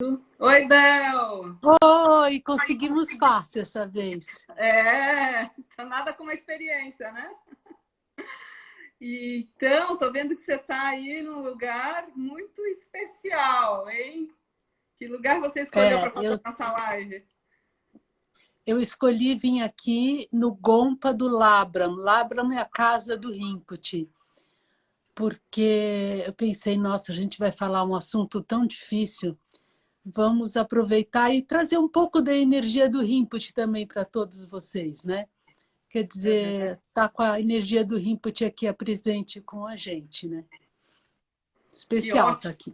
Oi, Bel! Oi, conseguimos fácil essa vez. Tá nada como a experiência, né? Então, tô vendo que você está aí num lugar muito especial, hein? Que lugar você escolheu para É, fazer eu, nossa live? eu escolhi vir aqui no Gompa do Labram. Labram é a casa do Rinpoche, porque eu pensei, nossa, a gente vai falar um assunto tão difícil. Vamos aproveitar e trazer um pouco da energia do Rinpoche também para todos vocês, né? Quer dizer, tá com a energia do Rinpoche aqui presente com a gente, né? Que Especial tá ótimo! aqui.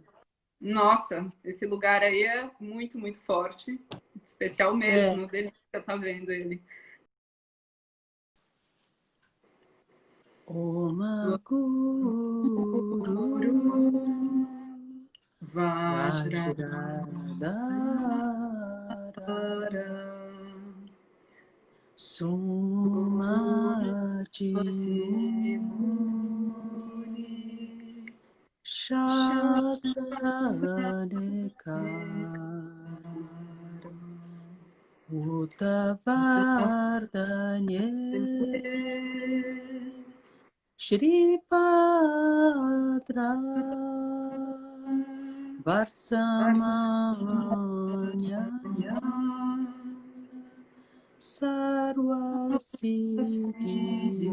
Nossa, esse lugar aí é muito, muito forte. Especial É. mesmo, delícia tá vendo ele. Oma Guru Vajradhara Sumati Muni Shasarikara Uttavardhanye Shri Padra Varsamanya Sarva Siddhi.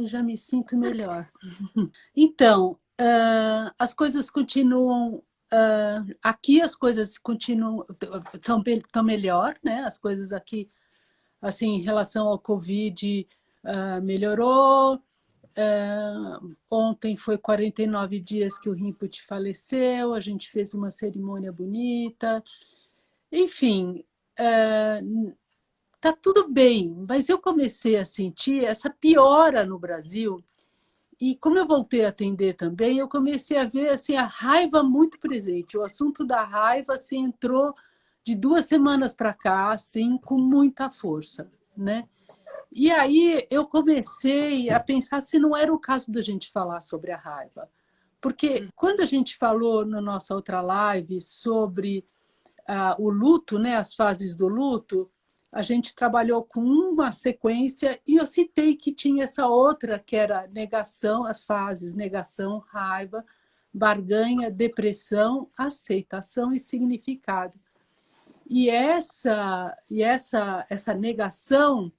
Já me sinto melhor. Então, as coisas continuam. Aqui as coisas continuam estão melhor, né? As coisas aqui, assim, em relação ao Covid, melhorou. Ontem foi 49 dias que o Rinpoche faleceu, a gente fez uma cerimônia bonita. Enfim, tá tudo bem, mas eu comecei a sentir essa piora no Brasil. E como eu voltei a atender também, eu comecei a ver assim, a raiva muito presente. O assunto da raiva assim, entrou de 2 semanas para cá, assim, com muita força, né? E aí eu comecei a pensar se não era o caso da gente falar sobre a raiva. Porque quando a gente falou na nossa outra live sobre o luto, né, as fases do luto, a gente trabalhou com uma sequência e eu citei que tinha essa outra, que era negação, as fases, negação, raiva, barganha, depressão, aceitação e significado. E essa negação,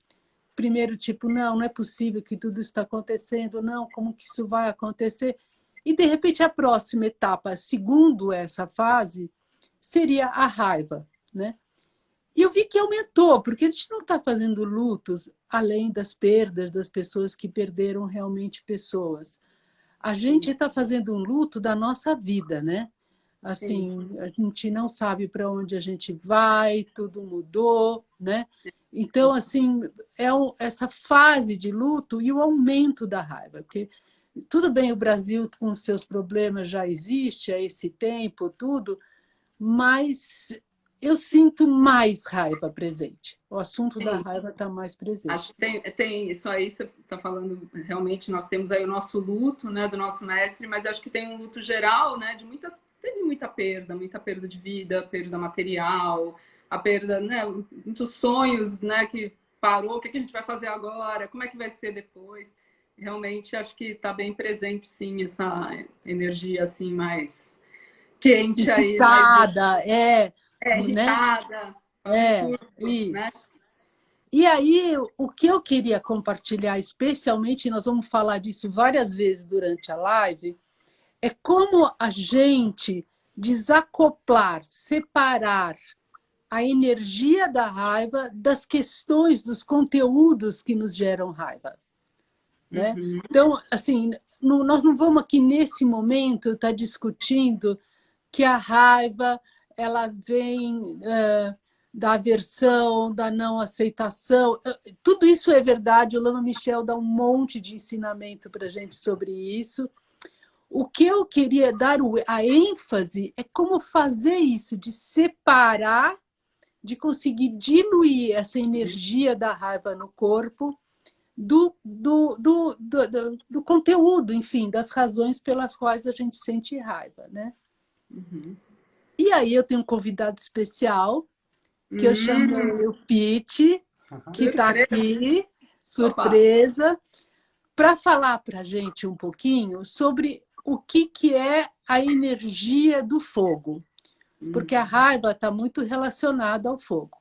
primeiro tipo, não é possível que tudo está acontecendo, não, como que isso vai acontecer? E, de repente, a próxima etapa, segundo essa fase, seria a raiva, né? E eu vi que aumentou, porque a gente não está fazendo lutos além das perdas das pessoas que perderam realmente pessoas. A gente está fazendo um luto da nossa vida, né? Sim. Assim, a gente não sabe para onde a gente vai, tudo mudou, né? Então, assim, essa fase de luto e o aumento da raiva, porque tudo bem, o Brasil com seus problemas já existe há esse tempo, tudo, mas eu sinto mais raiva presente. O assunto da Sim. raiva está mais Acho presente. que tem isso aí, você está falando, realmente nós temos aí o nosso luto, né, do nosso mestre, mas acho que tem um luto geral, né, teve muita perda de vida, perda material, a perda, né, muitos sonhos, né, que parou, o que a gente vai fazer agora, como é que vai ser depois? Realmente acho que está bem presente, sim, essa energia, assim, mais quente aí, mais Irritada, né? irritada, fazendo É, curso, né? isso. E aí, o que eu queria compartilhar, especialmente, nós vamos falar disso várias vezes durante a live, é como a gente desacoplar, separar a energia da raiva das questões, dos conteúdos que nos geram raiva, né? Uhum. Então, assim, nós não vamos aqui nesse momento estar discutindo que a raiva ela vem da aversão, da não aceitação. Tudo isso é verdade, o Lama Michel dá um monte de ensinamento para a gente sobre isso. O que eu queria dar a ênfase é como fazer isso, de separar, de conseguir diluir essa energia da raiva no corpo, do conteúdo, enfim, das razões pelas quais a gente sente raiva, né? Uhum. E aí eu tenho um convidado especial, que eu chamei o Pete, que está aqui, surpresa, para falar para a gente um pouquinho sobre o que é a energia do fogo, porque a raiva está muito relacionada ao fogo.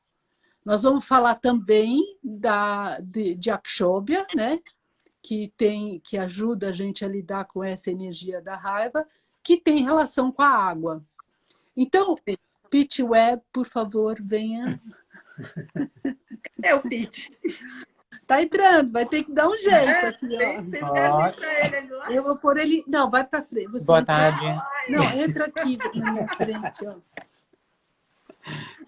Nós vamos falar também de Akshobhya, né? Que ajuda a gente a lidar com essa energia da raiva, que tem relação com a água. Então, Pete Webb, por favor, venha. É o Pete. Tá entrando, vai ter que dar um jeito aqui, ó. Ele lá. Eu vou pôr ele. Não, vai para frente. Você Boa entra... tarde. Não, entra aqui na minha frente, ó.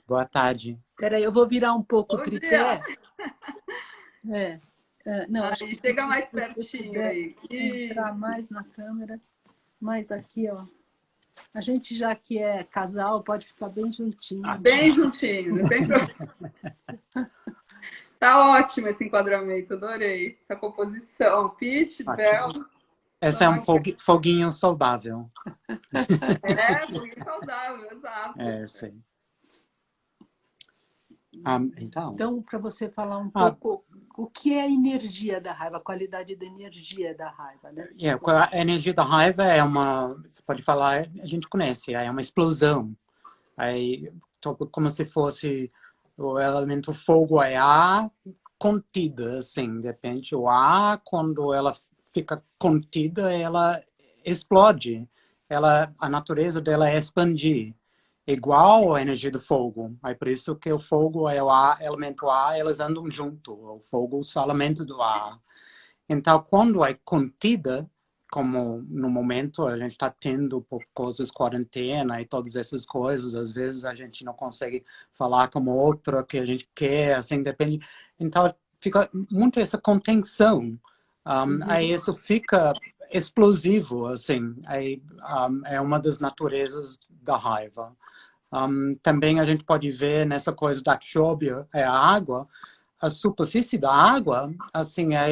Boa tarde. Peraí, eu vou virar um pouco o tripé. Não, acho que chega mais pertinho aí. Entrar mais na câmera, mais aqui, ó. A gente, já que é casal, pode ficar bem juntinho. Bem juntinho, né? Tá ótimo esse enquadramento, adorei essa composição. Pete, Bel. Esse é um foguinho saudável. Foguinho saudável, exato. Sim. Então, para você falar um pouco o que é a energia da raiva, a qualidade da energia da raiva, né? A energia da raiva é você pode falar, a gente conhece, é uma explosão. Como se fosse o elemento fogo, é ar contida, assim, de repente o ar, quando ela fica contida, ela explode. A natureza dela é expandir. Igual a energia do fogo. É por isso que o fogo é o ar, elemento ar, elas andam junto. O fogo é o elemento do ar. Então, quando é contida, como no momento a gente está tendo por causa das quarentena e todas essas coisas, às vezes a gente não consegue falar como outra que a gente quer, assim, depende. Então, fica muito essa contenção. Aí isso fica explosivo, assim. É uma das naturezas da raiva. Também a gente pode ver nessa coisa da Akshobhya, a água, a superfície da água, assim, a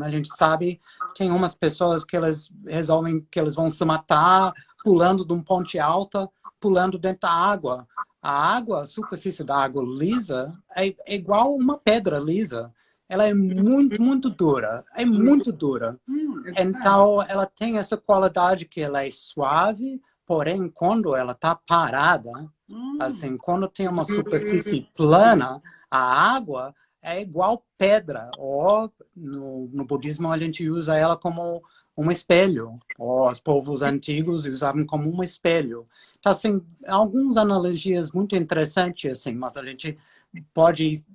gente sabe, tem umas pessoas que elas resolvem que elas vão se matar pulando de um ponte alta, pulando dentro da água. A água, a superfície da água lisa, é igual uma pedra lisa. Ela é muito, muito dura. É muito dura. Então, ela tem essa qualidade que ela é suave, porém, quando ela está parada, assim, quando tem uma superfície plana, a água é igual pedra. Ou, no budismo, a gente usa ela como um espelho. Ou os povos antigos usavam como um espelho. Então, assim, algumas analogias muito interessantes, assim, mas a gente pode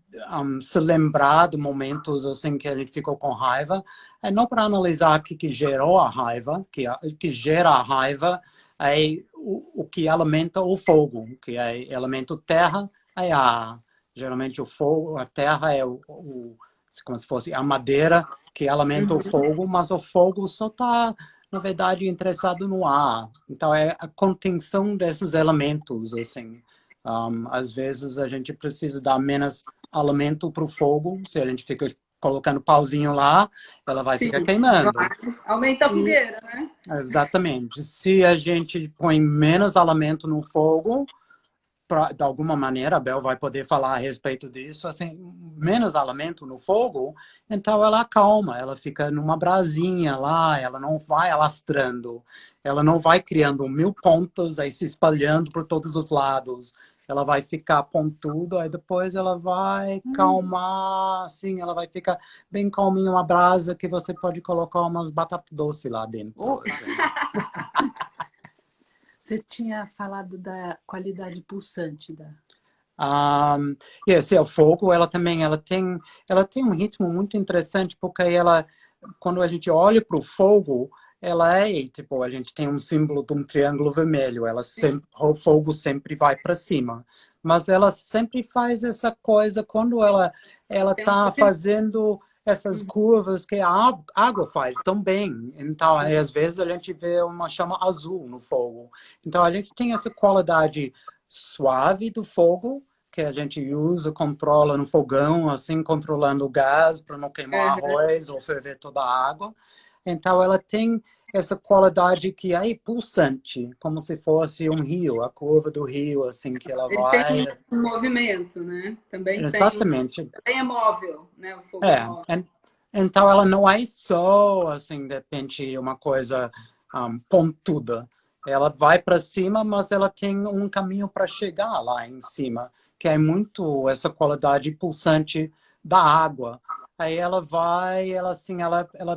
se lembrar de momentos assim que a gente ficou com raiva, não para analisar o que gerou a raiva, que gera a raiva, é o que alimenta o fogo, que é elemento terra, é ar. Geralmente o fogo, a terra é como se fosse a madeira que alimenta o fogo, mas o fogo só está, na verdade, interessado no ar. Então é a contenção desses elementos, assim. Às vezes a gente precisa dar menos alimento para o fogo. Se a gente fica colocando pauzinho lá, ela vai ficar queimando. Aumenta a fogueira, né? Exatamente. Se a gente põe menos alimento no fogo, de alguma maneira, a Bel vai poder falar a respeito disso, assim, menos alimento no fogo, então ela acalma, ela fica numa brasinha lá, ela não vai alastrando, ela não vai criando 1000 pontas aí se espalhando por todos os lados, ela vai ficar pontuda, aí depois ela vai calmar, assim, ela vai ficar bem calminha, uma brasa que você pode colocar umas batatas doces lá dentro. Assim. Você tinha falado da qualidade pulsante da... O fogo, ela tem um ritmo muito interessante, porque quando a gente olha para o fogo, tipo, a gente tem um símbolo de um triângulo vermelho, o fogo sempre vai para cima. Mas ela sempre faz essa coisa quando ela está fazendo essas curvas que a água faz também. Então, às vezes a gente vê uma chama azul no fogo. Então, a gente tem essa qualidade suave do fogo, que a gente usa, controla no fogão, assim, controlando o gás para não queimar arroz ou ferver toda a água. Então, ela tem essa qualidade que é pulsante, como se fosse um rio, a curva do rio, assim, que ela vai... Ele tem um movimento, né? Exatamente. Também é móvel, né? O fogo é móvel. Então, ela não é só, assim, de repente, uma coisa pontuda. Ela vai para cima, mas ela tem um caminho para chegar lá em cima, que é muito essa qualidade pulsante da água. Aí ela vai, ela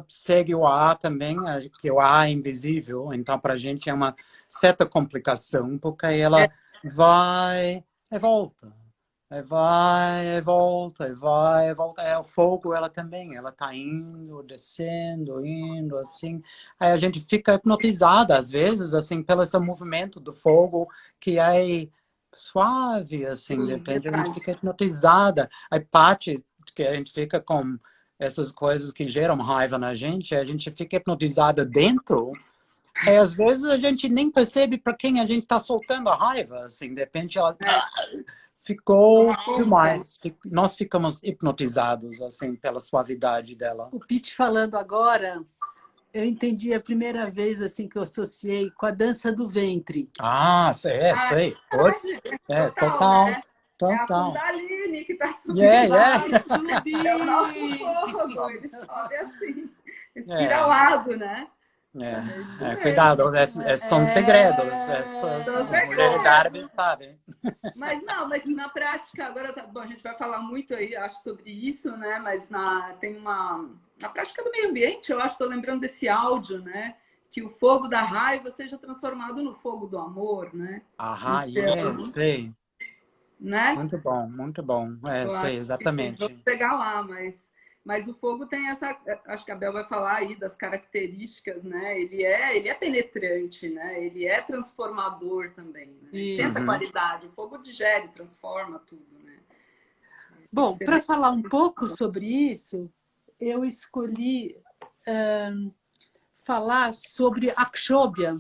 segue o ar também, que o ar é invisível, então para a gente é uma certa complicação, porque aí ela vai e volta. Vai, volta, vai, volta. O fogo, ela também, ela tá indo, descendo, indo, assim. Aí a gente fica hipnotizada, às vezes, assim, pelo esse movimento do fogo, que é suave, assim, de repente a gente fica hipnotizada. Aí parte que a gente fica com essas coisas que geram raiva na gente, a gente fica hipnotizada dentro. Aí, às vezes, a gente nem percebe para quem a gente tá soltando a raiva, assim, de repente ela... Ficou demais. Nós ficamos hipnotizados, assim, pela suavidade dela. O Pete falando agora, eu entendi a primeira vez, assim, que eu associei com a dança do ventre. Sei. Total. Né? É a Kundalini que está subindo. Subir. É o nosso fogo, ele sobe assim, espiralado, né? Cuidado, são segredos. As mulheres árabes sabem. Mas na prática, agora bom, a gente vai falar muito aí, acho, sobre isso, né? Mas na prática do meio ambiente, eu acho, estou lembrando desse áudio, né? Que o fogo da raiva seja transformado no fogo do amor, né? Sei. Né? Muito bom. Sei, exatamente. Vou chegar lá, mas o fogo tem acho que a Bel vai falar aí das características, né? Ele é penetrante, né? Ele é transformador também, né? Tem essa qualidade. O fogo digere, transforma tudo, né? Bom, para falar um pouco sobre isso, eu escolhi falar sobre Akshobhya,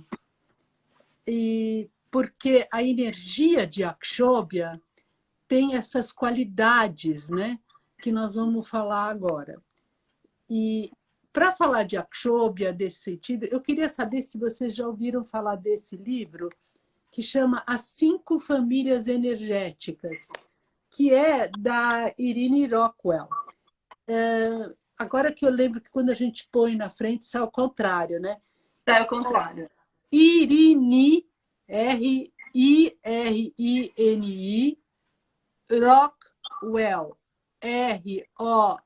porque a energia de Akshobhya tem essas qualidades, né? Que nós vamos falar agora. E para falar de Akshobhya, desse sentido, eu queria saber se vocês já ouviram falar desse livro, que chama As 5 Famílias Energéticas, que é da Irene Rockwell. Agora que eu lembro que quando a gente põe na frente, sai ao contrário, né? Sai ao contrário. Irene, R-I-R-I-N-I, Rockwell. R-O-C-K-W-E-L-L.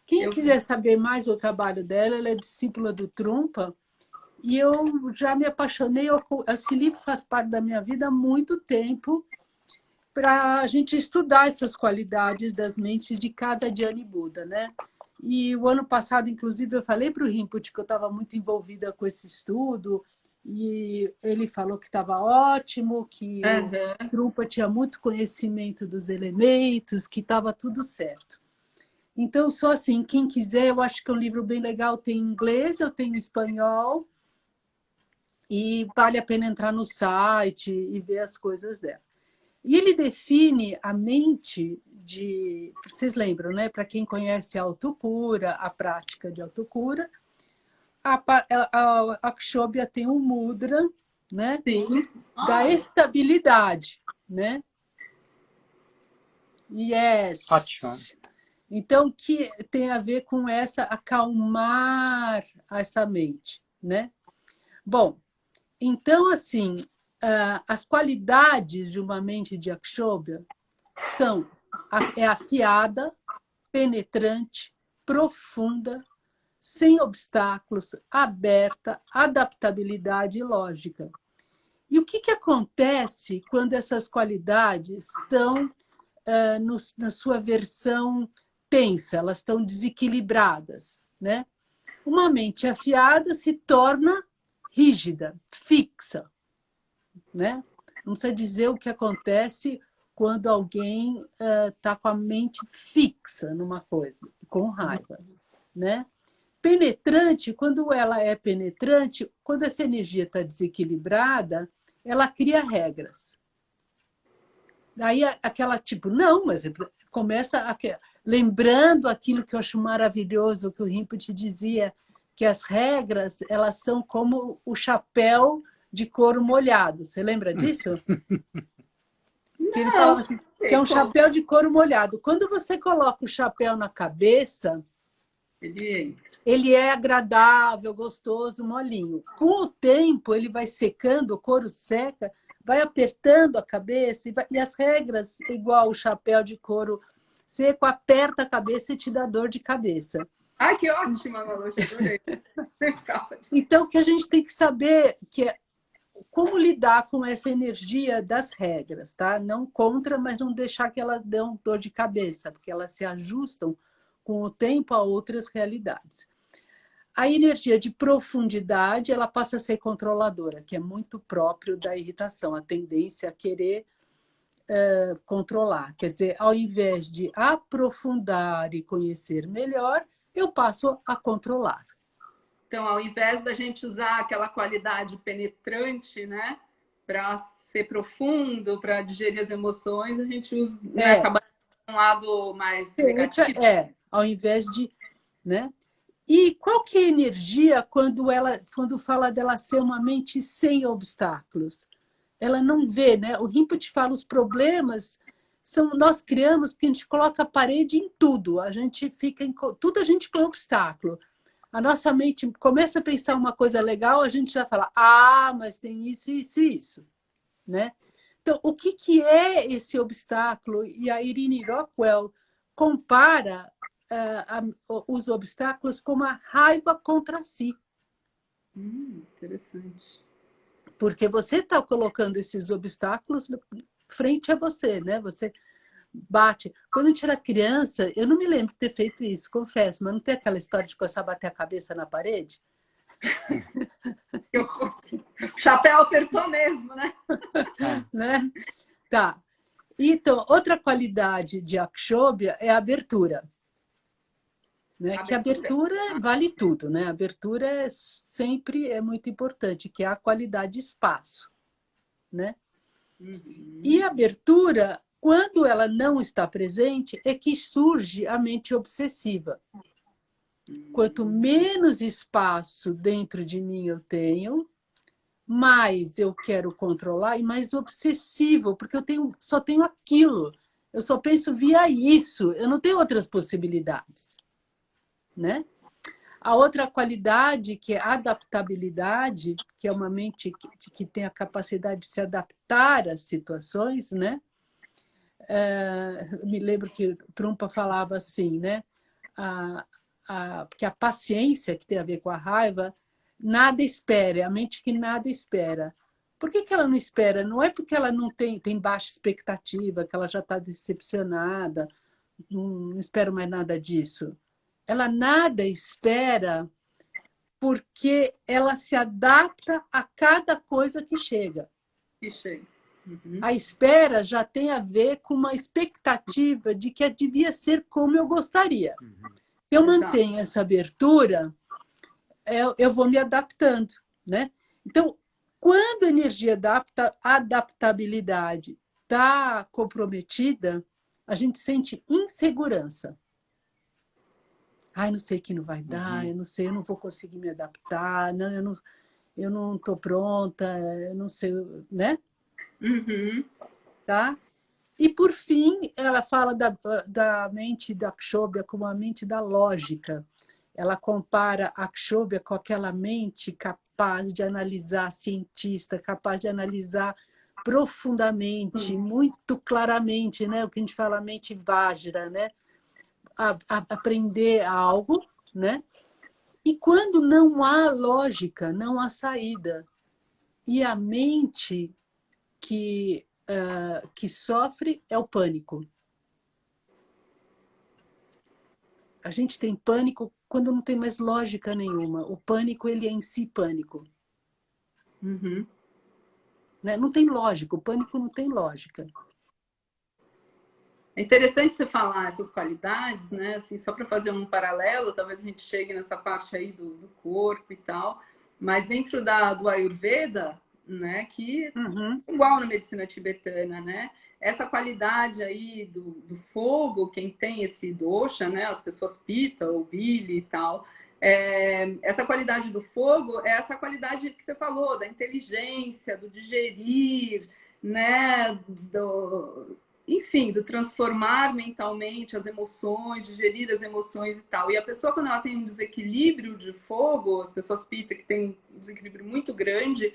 Quem quiser saber mais do trabalho dela, ela é discípula do Trungpa, e eu já me apaixonei. Esse livro faz parte da minha vida há muito tempo, para a gente estudar essas qualidades das mentes de cada Dhyani Buda, né? E o ano passado, inclusive, eu falei para o Rinpoche que eu estava muito envolvida com esse estudo, e ele falou que estava ótimo, que o Trungpa tinha muito conhecimento dos elementos, que estava tudo certo. Então, só assim, quem quiser, eu acho que é um livro bem legal, tem em inglês, eu tenho em espanhol, e vale a pena entrar no site e ver as coisas dela. E ele define a mente de... Vocês lembram, né? Para quem conhece a autocura, a prática de autocura, a Akshobhya tem um mudra, né? Sim. Da estabilidade, né? Yes. Ótimo. Então, que tem a ver com acalmar essa mente, né? Bom, então, assim, as qualidades de uma mente de Akshobhya são afiada, penetrante, profunda, sem obstáculos, aberta, adaptabilidade e lógica. E o que acontece quando essas qualidades estão na sua versão tensa, elas estão desequilibradas, né? Uma mente afiada se torna rígida, fixa, né? Não precisa dizer o que acontece quando alguém está com a mente fixa numa coisa, com raiva, né? Penetrante, quando ela é penetrante, quando essa energia está desequilibrada, ela cria regras. Daí aquela tipo, não, mas começa lembrando aquilo que eu acho maravilhoso, que o Rinpoche dizia, que as regras, elas são como o chapéu de couro molhado. Você lembra disso? Que ele falava assim, que é um chapéu de couro molhado. Quando você coloca o chapéu na cabeça, ele é agradável, gostoso, molinho. Com o tempo, ele vai secando, o couro seca, vai apertando a cabeça e as regras, igual o chapéu de couro seco, aperta a cabeça e te dá dor de cabeça. Ai, que ótima, Malu, adorei. Então, o que a gente tem que saber que é como lidar com essa energia das regras, tá? Não contra, mas não deixar que elas dêem dor de cabeça, porque elas se ajustam com o tempo a outras realidades. A energia de profundidade, ela passa a ser controladora, que é muito próprio da irritação, a tendência a querer controlar. Quer dizer, ao invés de aprofundar e conhecer melhor, eu passo a controlar. Então, ao invés da gente usar aquela qualidade penetrante, né, para ser profundo, para digerir as emoções, a gente usa, né, acaba um lado mais negativo. Ao invés de, né? E qual que é a energia quando fala dela ser uma mente sem obstáculos? Ela não vê, né? O Rinpoche fala os problemas nós criamos porque a gente coloca a parede em tudo. A gente fica em tudo, a gente põe obstáculo. A nossa mente começa a pensar uma coisa legal, a gente já fala, mas tem isso, isso e isso, né? Então, o que é esse obstáculo? E a Irene Rockwell compara os obstáculos como a raiva contra si. Interessante. Porque você está colocando esses obstáculos frente a você, né? Você bate. Quando a gente era criança, eu não me lembro de ter feito isso, confesso, mas não tem aquela história de começar a bater a cabeça na parede? O chapéu apertou mesmo, né? Né? Tá. Então, outra qualidade de Akshobhya é a abertura. Né? Que a abertura vale tudo, né? A abertura sempre é muito importante, que é a qualidade de espaço, né? E a abertura, quando ela não está presente, é que surge a mente obsessiva. Quanto menos espaço dentro de mim eu tenho, mais eu quero controlar e mais obsessivo, porque só tenho aquilo. Eu só penso via isso, eu não tenho outras possibilidades, né? A outra qualidade, que é a adaptabilidade, que é uma mente que tem a capacidade de se adaptar às situações, né? Me lembro que o Trungpa falava assim, né? Que a paciência, que tem a ver com a raiva, nada espera, é a mente que nada espera. Por que ela não espera? Não é porque ela não tem baixa expectativa, que ela já está decepcionada, não espero mais nada disso. Ela nada espera porque ela se adapta a cada coisa que chega. A espera já tem a ver com uma expectativa de que devia ser como eu gostaria. Se eu mantenho essa abertura, eu vou me adaptando, né? Então, quando a energia adaptabilidade está comprometida, a gente sente insegurança. Não sei que não vai dar, eu não sei, eu não vou conseguir me adaptar, não, eu não estou pronta, eu não sei, né? Tá? E, por fim, ela fala da mente da Akshobhya como a mente da lógica. Ela compara a Akshobhya com aquela mente capaz de analisar, cientista, capaz de analisar profundamente, muito claramente, né? O que a gente fala mente Vajra, né? Aprender algo, né? E quando não há lógica, não há saída. E a mente que sofre é o pânico. A gente tem pânico quando não tem mais lógica nenhuma. O pânico, ele é em si pânico. Né? Não tem lógica, o pânico não tem lógica. É interessante você falar essas qualidades, né? Assim, só para fazer um paralelo, talvez a gente chegue nessa parte aí do corpo e tal, mas dentro do Ayurveda, né? Que igual na medicina tibetana, né? Essa qualidade aí do fogo, quem tem esse dosha, né? As pessoas pita ou bili e tal, essa qualidade do fogo é essa qualidade que você falou, da inteligência, do digerir, né? Enfim, do transformar mentalmente as emoções, digerir as emoções e tal. E a pessoa, quando ela tem um desequilíbrio de fogo, as pessoas pita que tem um desequilíbrio muito grande,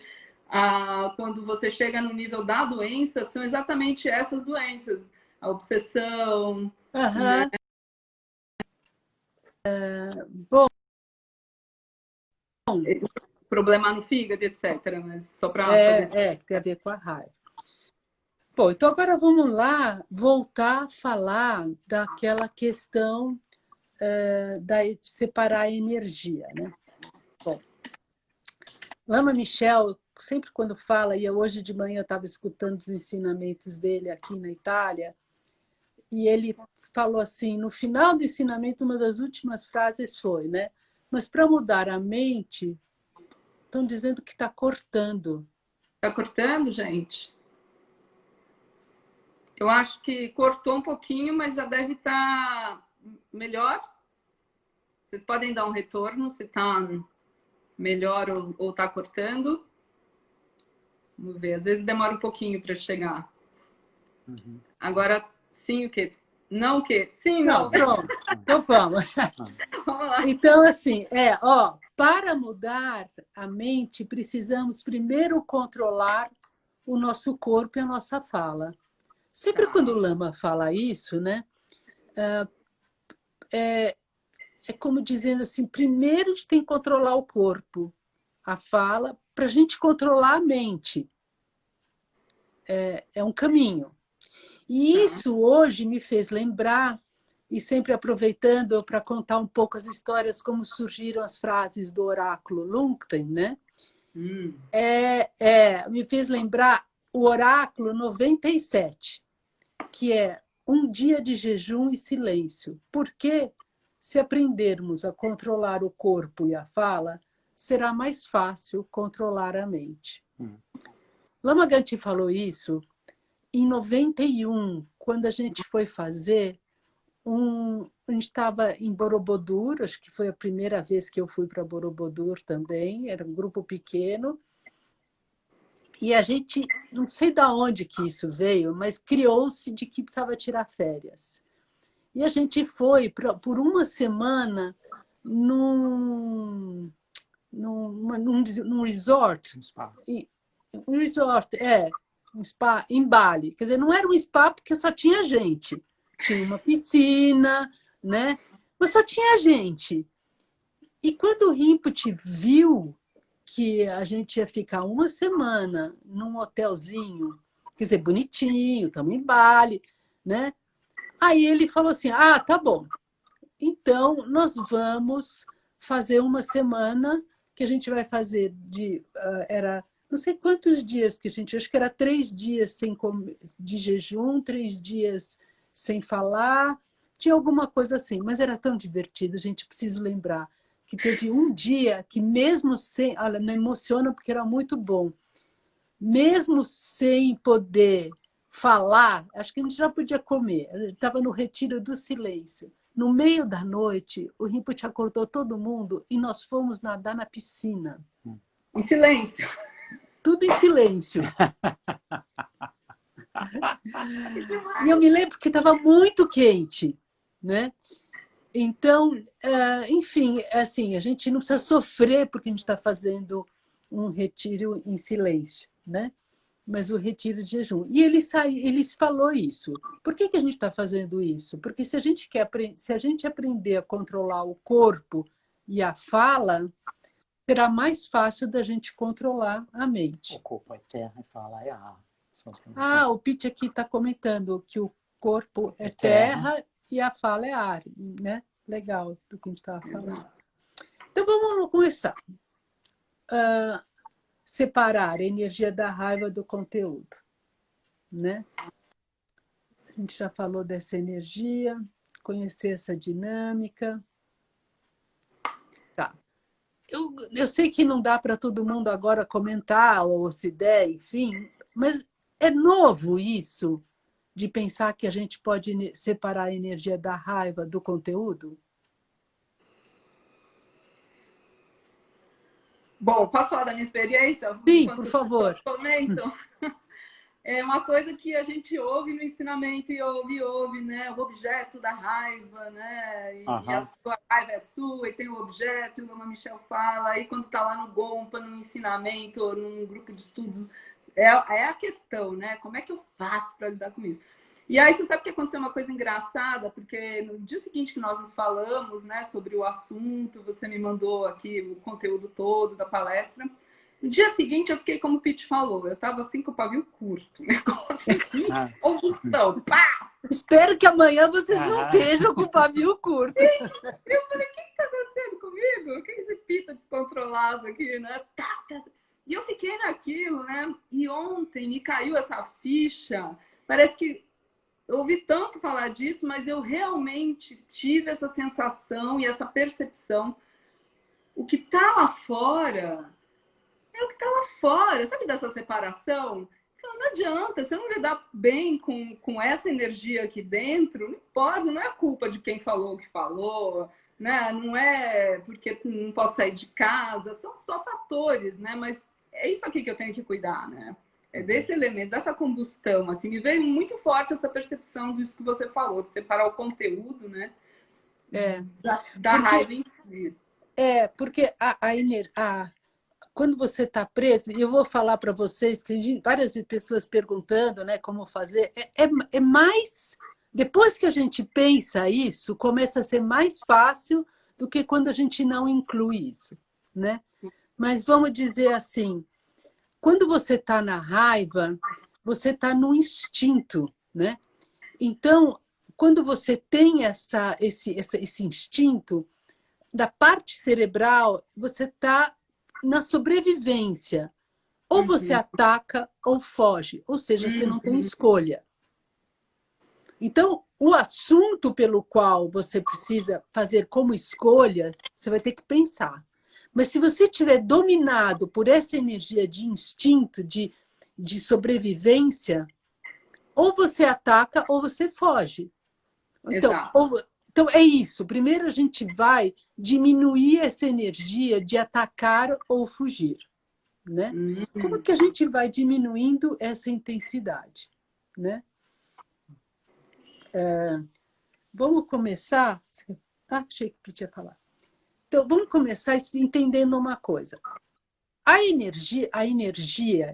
quando você chega no nível da doença, são exatamente essas doenças. A obsessão, né? Bom, Problema no fígado, etc. Mas só para fazer tem a ver com a raiva. Bom, então agora vamos lá voltar a falar daquela questão de separar a energia, né? Bom, Lama Michel, sempre quando fala, e hoje de manhã eu estava escutando os ensinamentos dele aqui na Itália, e ele falou assim, no final do ensinamento, uma das últimas frases foi, né? Mas para mudar a mente, estão dizendo que está cortando. Está cortando, gente? Eu acho que cortou um pouquinho, mas já deve estar melhor. Vocês podem dar um retorno se está melhor ou está cortando. Vamos ver. Às vezes demora um pouquinho para chegar. Agora, sim o quê? Não o quê? Sim, não. Pronto. Então vamos. Vamos lá. Então, assim, para mudar a mente, precisamos primeiro controlar o nosso corpo e a nossa fala. Sempre quando o Lama fala isso, né? É como dizendo assim, primeiro a gente tem que controlar o corpo, a fala, para a gente controlar a mente. É um caminho. E isso hoje me fez lembrar, e sempre aproveitando para contar um pouco as histórias, como surgiram as frases do oráculo Lungten, né? Me fez lembrar o oráculo 97, que é um dia de jejum e silêncio. Porque se aprendermos a controlar o corpo e a fala, será mais fácil controlar a mente. Lama Ganti falou isso em 91, quando a gente foi fazer a gente estava em Borobudur, acho que foi a primeira vez que eu fui para Borobudur também, era um grupo pequeno, e a gente, não sei de onde que isso veio, mas criou-se de que precisava tirar férias. E a gente foi por uma semana num resort. Um resort, um spa em Bali. Quer dizer, não era um spa porque só tinha gente. Tinha uma piscina, né? Mas só tinha gente. E quando o Rinpoche viu que a gente ia ficar uma semana num hotelzinho, quer dizer, bonitinho, estamos em Bali, né? Aí ele falou assim, tá bom, então nós vamos fazer uma semana que a gente vai fazer era não sei quantos dias que a gente, acho que era 3 dias de jejum, 3 dias sem falar, tinha alguma coisa assim, mas era tão divertido, gente, preciso lembrar que teve um dia que mesmo sem, me emociona porque era muito bom, mesmo sem poder falar, acho que a gente já podia comer, a gente estava no retiro do silêncio. No meio da noite, o Rinpoche acordou todo mundo e nós fomos nadar na piscina. Em silêncio. Tudo em silêncio. E eu me lembro que estava muito quente, né? Então, enfim, assim, a gente não precisa sofrer porque a gente está fazendo um retiro em silêncio, né? Mas o retiro de jejum. E ele falou isso. Por que a gente está fazendo isso? Porque se a gente aprender a controlar o corpo e a fala, será mais fácil da gente controlar a mente. O corpo é terra e fala é ar. O Pete aqui está comentando que o corpo é terra e a fala é ar, né? Legal do que a gente estava falando. Então vamos começar. Separar a energia da raiva do conteúdo, né? A gente já falou dessa energia, conhecer essa dinâmica. Tá. Eu sei que não dá para todo mundo agora comentar ou se der, enfim, mas é novo isso de pensar que a gente pode separar a energia da raiva do conteúdo? Bom, posso falar da minha experiência? Sim, por favor. Comentam. É uma coisa que a gente ouve no ensinamento e ouve, né? O objeto da raiva, né? E a sua raiva é sua e tem o objeto, como a Michelle fala. Aí quando está lá no Gompa, no ensinamento, ou num grupo de estudos, é a questão, né? Como é que eu faço para lidar com isso? E aí você sabe que aconteceu uma coisa engraçada, porque no dia seguinte que nós nos falamos, né, sobre o assunto, você me mandou aqui o conteúdo todo da palestra. No dia seguinte, eu fiquei como o Pete falou, eu estava assim com o pavio curto, né? Combustão, pá! Espero que amanhã vocês não estejam com o pavio curto. Eu falei, o que está acontecendo comigo? O que é esse pita descontrolado aqui, né? E eu fiquei naquilo, né? E ontem me caiu essa ficha. Parece que eu ouvi tanto falar disso, mas eu realmente tive essa sensação e essa percepção. O que está lá fora é o que está lá fora. Sabe dessa separação? Então, não adianta, se eu não lidar bem com essa energia aqui dentro, não importa, não é culpa de quem falou o que falou, né? Não é porque não posso sair de casa, são só fatores, né? Mas é isso aqui que eu tenho que cuidar, né? É desse elemento, dessa combustão, assim, me veio muito forte essa percepção disso que você falou, de separar o conteúdo, né? Da raiva em si. Porque quando você está preso, e eu vou falar para vocês, tem várias pessoas perguntando, né, como fazer, é mais... Depois que a gente pensa isso, começa a ser mais fácil do que quando a gente não inclui isso, né? Mas vamos dizer assim, quando você está na raiva, você está no instinto, né? Então, quando você tem esse instinto, da parte cerebral, você está na sobrevivência. Ou você ataca ou foge, ou seja, você não tem escolha. Então, o assunto pelo qual você precisa fazer como escolha, você vai ter que pensar. Mas se você estiver dominado por essa energia de instinto, de sobrevivência, ou você ataca ou você foge. Então, é isso. Primeiro a gente vai diminuir essa energia de atacar ou fugir, né? Como que a gente vai diminuindo essa intensidade, né? Vamos começar... achei que podia falar. Então, vamos começar entendendo uma coisa. A energia, a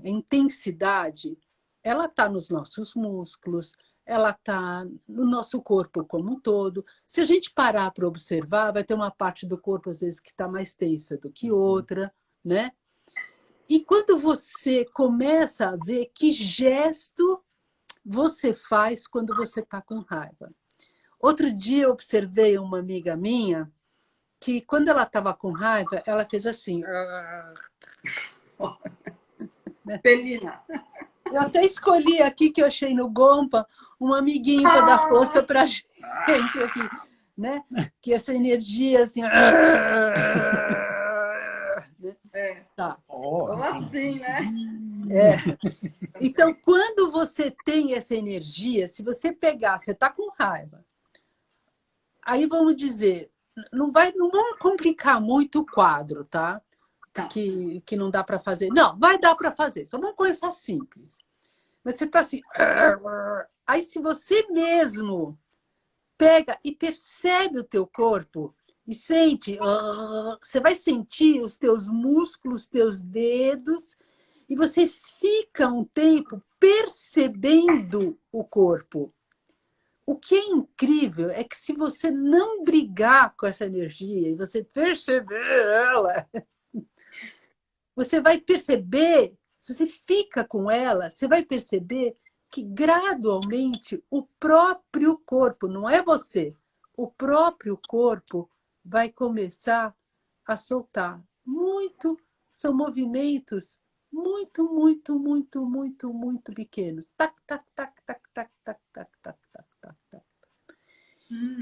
intensidade, ela está nos nossos músculos, ela está no nosso corpo como um todo. Se a gente parar para observar, vai ter uma parte do corpo, às vezes, que está mais tensa do que outra, né? E quando você começa a ver que gesto você faz quando você está com raiva. Outro dia eu observei uma amiga minha que, quando ela estava com raiva, ela fez assim. Felina. Eu até escolhi aqui, que eu achei no Gompa, um amiguinho para dar força para a gente aqui, né? Que essa energia assim... Tá. Assim, né? Então, quando você tem essa energia, se você pegar, você está com raiva, aí vamos dizer, não vamos complicar muito o quadro, tá? Que não dá para fazer. Não, vai dar para fazer, só uma coisa simples. Mas você está assim... Aí, se você mesmo pega e percebe o teu corpo e sente, você vai sentir os teus músculos, os teus dedos, e você fica um tempo percebendo o corpo. O que é incrível é que, se você não brigar com essa energia e você perceber ela, você vai perceber, se você fica com ela, você vai perceber que gradualmente o próprio corpo, não é você, o próprio corpo vai começar a soltar. São movimentos muito, muito, muito, muito, muito pequenos. Tac, tac, tac, tac, tac, tac, tac, tac, tac, tac, tac.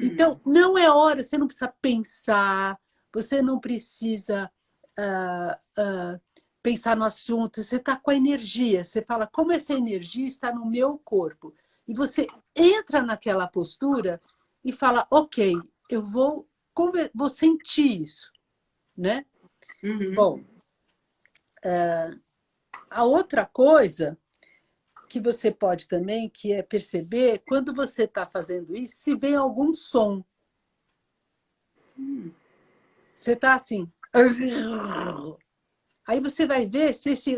Então, não é hora, você não precisa pensar, você não precisa pensar no assunto, você está com a energia, você fala como essa energia está no meu corpo. E você entra naquela postura e fala, ok, eu vou sentir isso, né? Bom, a outra coisa que você pode também, que é perceber, quando você está fazendo isso, se vem algum som. Você está assim. Aí você vai ver se esse...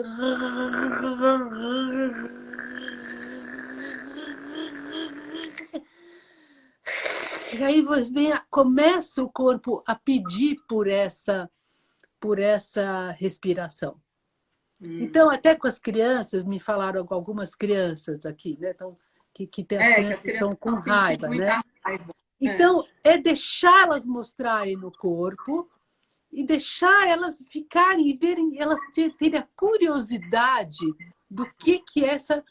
Aí começa o corpo a pedir por essa respiração. Então, até com as crianças, me falaram com algumas crianças aqui, né? Então, que tem as crianças que estão com raiva, né? Então, é deixá-las mostrarem no corpo e deixar elas ficarem e verem, elas terem a curiosidade do que essa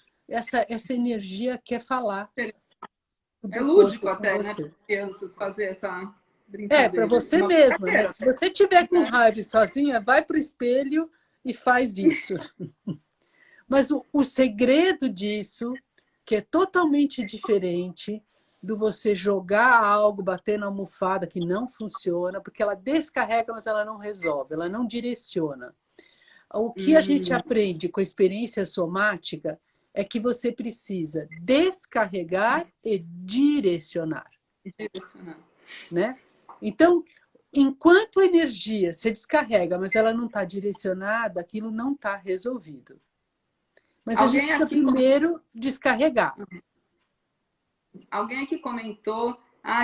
energia quer falar. É lúdico até, né? Para as crianças fazer essa brincadeira. Para você mesma, né? Se você estiver com raiva sozinha, vai para o espelho e faz isso. Mas o segredo disso, que é totalmente diferente do você jogar algo, bater na almofada, que não funciona, porque ela descarrega, mas ela não resolve, ela não direciona. O que a gente aprende com a experiência somática é que você precisa descarregar e direcionar. Né? Então, enquanto a energia se descarrega, mas ela não está direcionada, aquilo não está resolvido. Mas a gente precisa primeiro descarregar. Alguém aqui comentou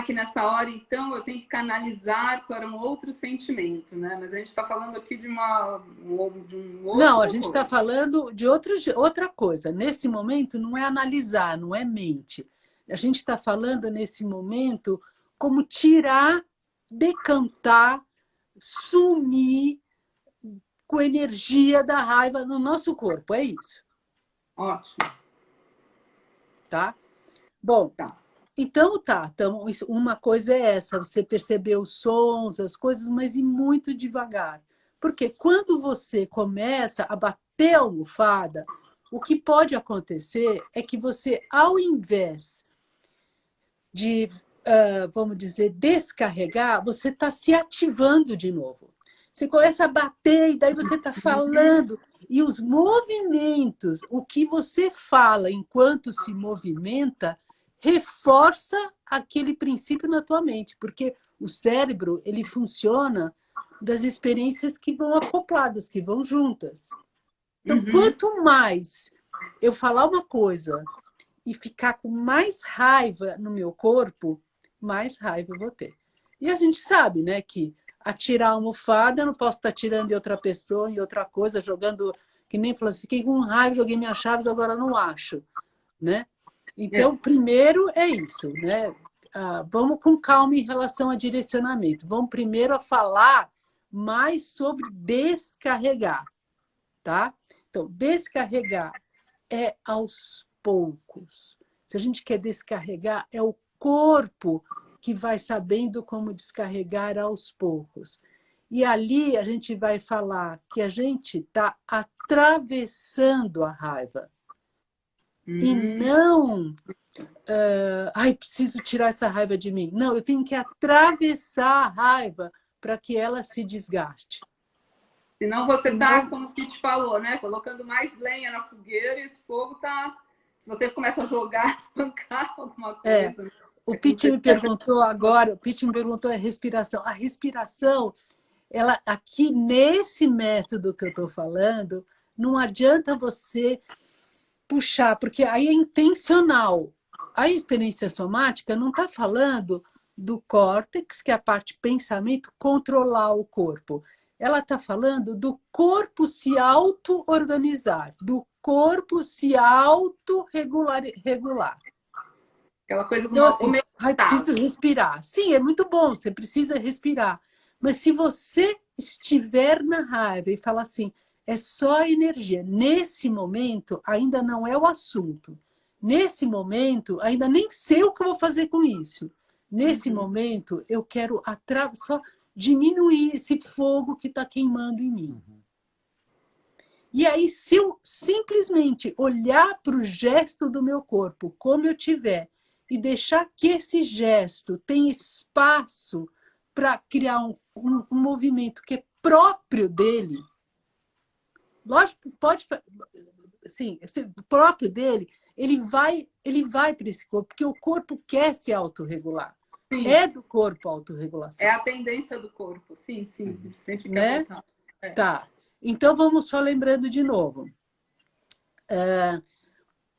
que nessa hora, então, eu tenho que canalizar para um outro sentimento, né? Mas a gente está falando aqui de um outro... Não, a gente está falando de outra coisa. Nesse momento, não é analisar, não é mente. A gente está falando, nesse momento, como tirar, decantar, sumir com a energia da raiva no nosso corpo. É isso. Ótimo. Tá? Bom, então então, uma coisa é essa, você perceber os sons, as coisas, mas ir muito devagar. Porque quando você começa a bater a almofada, o que pode acontecer é que você, ao invés de, vamos dizer, descarregar, você está se ativando de novo. Você começa a bater e daí você está falando. E os movimentos, o que você fala enquanto se movimenta, reforça aquele princípio na tua mente. Porque o cérebro, ele funciona das experiências que vão acopladas, que vão juntas. Então, quanto mais eu falar uma coisa e ficar com mais raiva no meu corpo, mais raiva eu vou ter. E a gente sabe, né, que atirar a almofada, eu não posso estar tirando de outra pessoa, em outra coisa, jogando, que nem falou assim, fiquei com raiva, joguei minhas chaves, agora não acho, né? Então, primeiro é isso, né? Vamos com calma em relação a direcionamento. Vamos primeiro a falar mais sobre descarregar, tá? Então, descarregar é aos poucos. Se a gente quer descarregar, é o corpo que vai sabendo como descarregar aos poucos. E ali a gente vai falar que a gente está atravessando a raiva. E não, preciso tirar essa raiva de mim. Não, eu tenho que atravessar a raiva para que ela se desgaste. Senão você está, como o Pete falou, né? Colocando mais lenha na fogueira e esse fogo está... Se você começa a jogar, espancar alguma coisa... O Pete me perguntou agora, a respiração. A respiração, ela, aqui nesse método que eu estou falando, não adianta você puxar, porque aí é intencional. A experiência somática não está falando do córtex, que é a parte pensamento, controlar o corpo. Ela está falando do corpo se auto-organizar, do corpo se auto-regular. Aquela coisa então, assim, preciso respirar. Sim, é muito bom, você precisa respirar. Mas se você estiver na raiva e falar assim, é só energia. Nesse momento, ainda não é o assunto. Nesse momento, ainda nem sei o que eu vou fazer com isso. Nesse momento, eu quero só diminuir esse fogo que está queimando em mim. E aí, se eu simplesmente olhar para o gesto do meu corpo, como eu tiver, e deixar que esse gesto tenha espaço para criar um movimento que é próprio dele, lógico, pode, sim, próprio dele, ele vai para esse corpo, porque o corpo quer se autorregular. Sim. É do corpo a autorregulação. É a tendência do corpo, sim, sempre né? quer voltar. Tá. Então, vamos só lembrando de novo.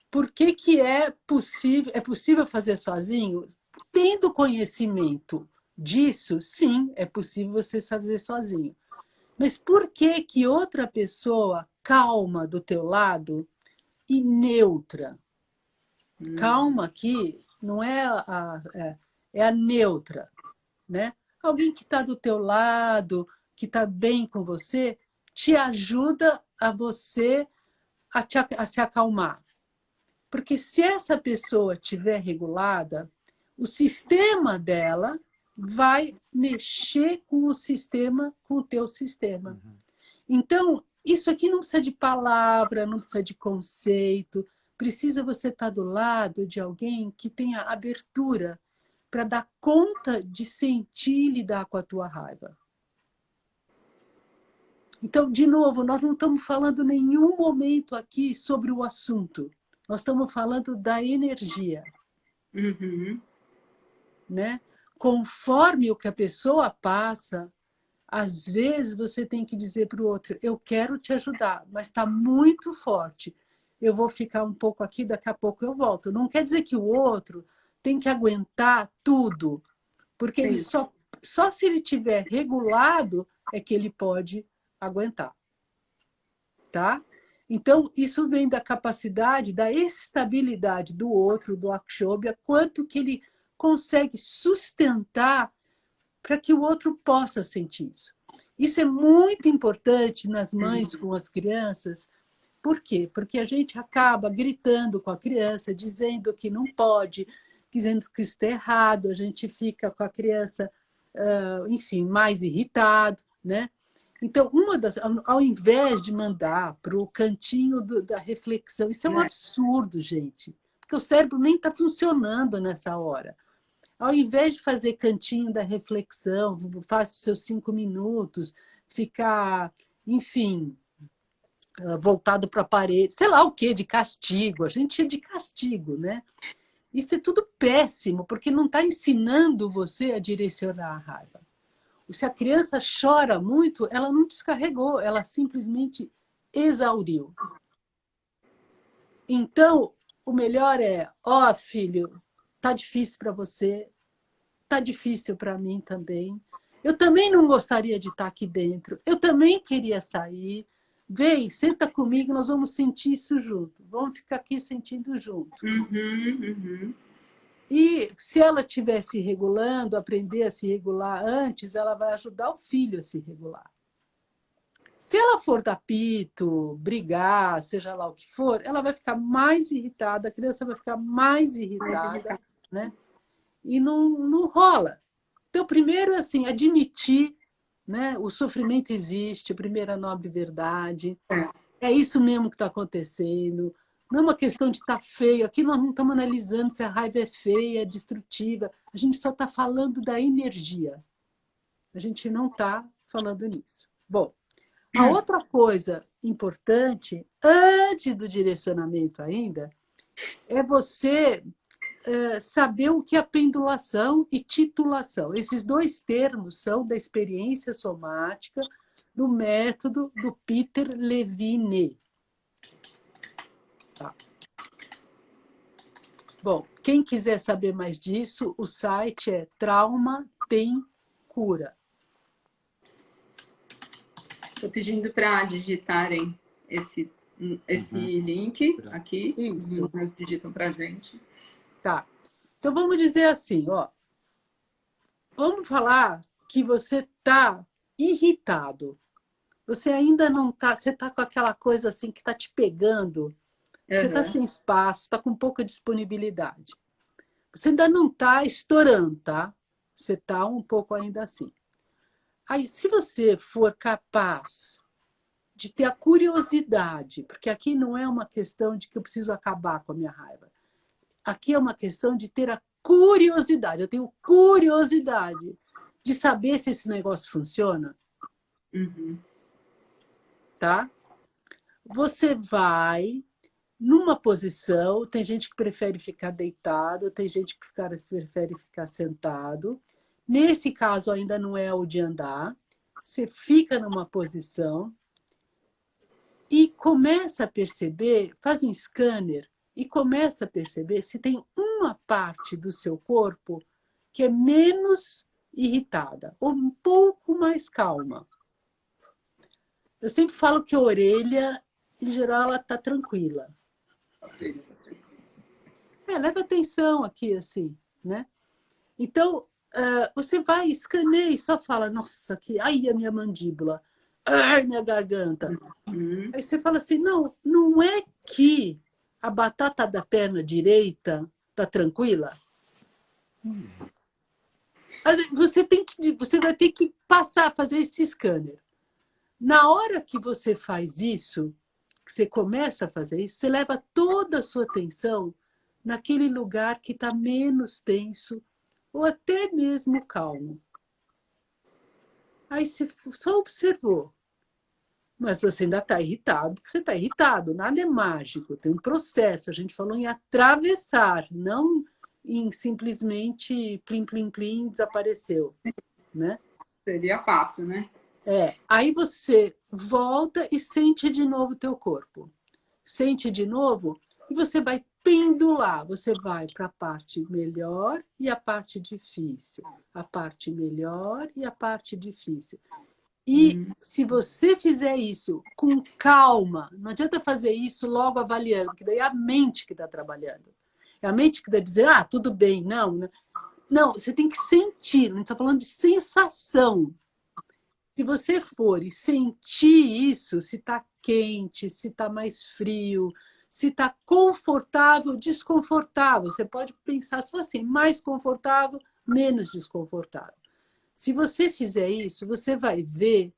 Por que é possível fazer sozinho? Tendo conhecimento disso, sim, é possível você fazer sozinho. Mas por que outra pessoa calma do teu lado e neutra? Calma aqui não é a neutra, né? Alguém que está do teu lado, que está bem com você, te ajuda a você a se acalmar. Porque se essa pessoa estiver regulada, o sistema dela vai mexer com o sistema, com o teu sistema. Então, isso aqui não precisa de palavra, não precisa de conceito. Precisa você estar do lado de alguém que tenha abertura para dar conta de sentir e lidar com a tua raiva. Então, de novo, nós não estamos falando em nenhum momento aqui sobre o assunto. Nós estamos falando da energia. Né? Conforme o que a pessoa passa, às vezes você tem que dizer para o outro, eu quero te ajudar, mas está muito forte. Eu vou ficar um pouco aqui, daqui a pouco eu volto. Não quer dizer que o outro tem que aguentar tudo, porque ele só se ele tiver regulado é que ele pode aguentar. Tá? Então, isso vem da capacidade, da estabilidade do outro, do Akshobhya, quanto que ele consegue sustentar para que o outro possa sentir isso. Isso é muito importante nas mães com as crianças. Por quê? Porque a gente acaba gritando com a criança, dizendo que não pode, dizendo que isso está errado, a gente fica com a criança, enfim, mais irritado, né? Então, ao invés de mandar para o cantinho da reflexão, isso é um absurdo, gente, porque o cérebro nem está funcionando nessa hora. Ao invés de fazer cantinho da reflexão, faça os seus 5 minutos, ficar, enfim, voltado para a parede, sei lá o quê, de castigo. A gente é de castigo, né? Isso é tudo péssimo, porque não está ensinando você a direcionar a raiva. Se a criança chora muito, ela não descarregou, ela simplesmente exauriu. Então, o melhor é, filho, tá difícil para você, tá difícil para mim também. Eu também não gostaria de estar aqui dentro, eu também queria sair. Vem, senta comigo, nós vamos sentir isso junto. Vamos ficar aqui sentindo junto. E se ela estiver se regulando, aprender a se regular antes, ela vai ajudar o filho a se regular. Se ela for dar pito, brigar, seja lá o que for, ela vai ficar mais irritada, a criança vai ficar mais irritada, né? E não rola. Então, primeiro, assim, admitir, né? O sofrimento existe, a primeira nobre verdade. É isso mesmo que está acontecendo. Não é uma questão de estar feio. Aqui nós não estamos analisando se a raiva é feia, destrutiva. A gente só está falando da energia. A gente não está falando nisso. Bom, a outra coisa importante, antes do direcionamento ainda, é você saber o que é pendulação e titulação. Esses dois termos são da experiência somática do método do Peter Levine. Tá. Bom, quem quiser saber mais disso, o site é Trauma Tem Cura. Estou pedindo para digitarem esse link aqui. Isso. Eles digitam para a gente. Tá. Então vamos dizer assim, vamos falar que você está irritado. Você ainda não está, você está com aquela coisa assim que está te pegando, você está sem espaço, está com pouca disponibilidade. Você ainda não está estourando, tá? Você está um pouco ainda assim. Aí, se você for capaz de ter a curiosidade, porque aqui não é uma questão de que eu preciso acabar com a minha raiva. Aqui é uma questão de ter a curiosidade. Eu tenho curiosidade de saber se esse negócio funciona. Tá? Você vai numa posição, tem gente que prefere ficar deitado, tem gente que prefere ficar sentado. Nesse caso ainda não é o de andar. Você fica numa posição e começa a perceber, faz um scanner e começa a perceber se tem uma parte do seu corpo que é menos irritada ou um pouco mais calma. Eu sempre falo que a orelha, em geral, ela está tranquila. Leva atenção aqui, assim, né? Então, você vai, escaneia e só fala, nossa, ai, a minha mandíbula, ai, minha garganta. Aí você fala assim, não é que a batata da perna direita está tranquila? Você vai ter que passar a fazer esse scanner. Na hora que você faz isso, que você começa a fazer isso, você leva toda a sua atenção naquele lugar que está menos tenso ou até mesmo calmo. Aí você só observou. Mas você ainda está irritado, porque você está irritado. Nada é mágico, tem um processo. A gente falou em atravessar, não em simplesmente plim, plim, plim, desapareceu. Né? Seria fácil, né? Aí você volta e sente de novo o teu corpo. Sente de novo e você vai pendular. Você vai para a parte melhor e a parte difícil. A parte melhor e a parte difícil. E se você fizer isso com calma, não adianta fazer isso logo avaliando, que daí é a mente que está trabalhando. É a mente que vai dizer, tudo bem, não. Não, você tem que sentir, a gente está falando de sensação. Se você for e sentir isso, se está quente, se está mais frio, se está confortável, desconfortável, você pode pensar só assim, mais confortável, menos desconfortável. Se você fizer isso, você vai ver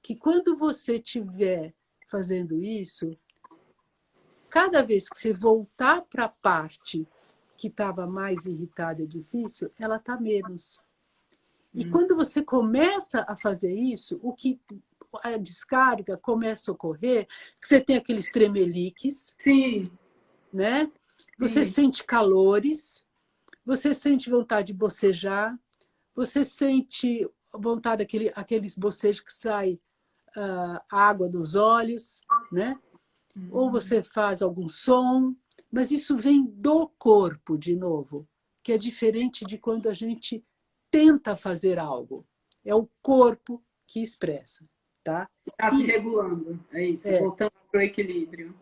que quando você estiver fazendo isso, cada vez que você voltar para a parte que estava mais irritada e difícil, ela está menos. E quando você começa a fazer isso, a descarga começa a ocorrer, que você tem aqueles tremeliques, Sim. Né? Você sente calores, você sente vontade de bocejar, você sente vontade aqueles bocejos que sai água dos olhos, né? Ou você faz algum som, mas isso vem do corpo de novo, que é diferente de quando a gente tenta fazer algo. É o corpo que expressa, tá? Está se regulando, é isso, voltando para o equilíbrio.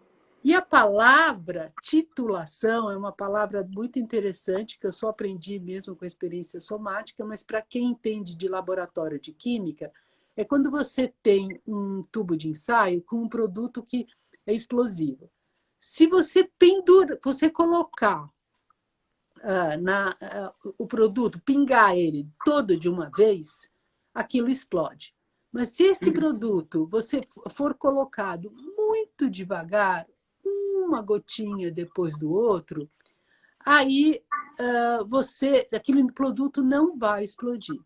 E a palavra titulação é uma palavra muito interessante, que eu só aprendi mesmo com a experiência somática, mas para quem entende de laboratório de química, é quando você tem um tubo de ensaio com um produto que é explosivo. Se você colocar o produto, pingar ele todo de uma vez, aquilo explode. Mas se esse produto você for colocado muito devagar, uma gotinha depois do outro, aí aquele produto não vai explodir.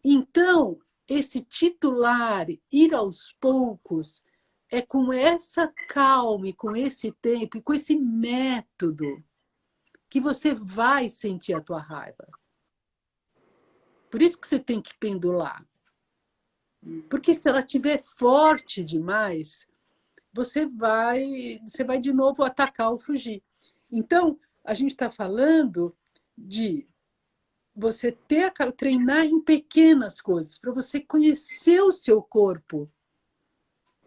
Então, esse titular, ir aos poucos, é com essa calma, e com esse tempo, e com esse método, que você vai sentir a tua raiva. Por isso que você tem que pendular. Porque se ela estiver forte demais, você vai de novo atacar ou fugir. Então, a gente está falando de você treinar em pequenas coisas, para você conhecer o seu corpo.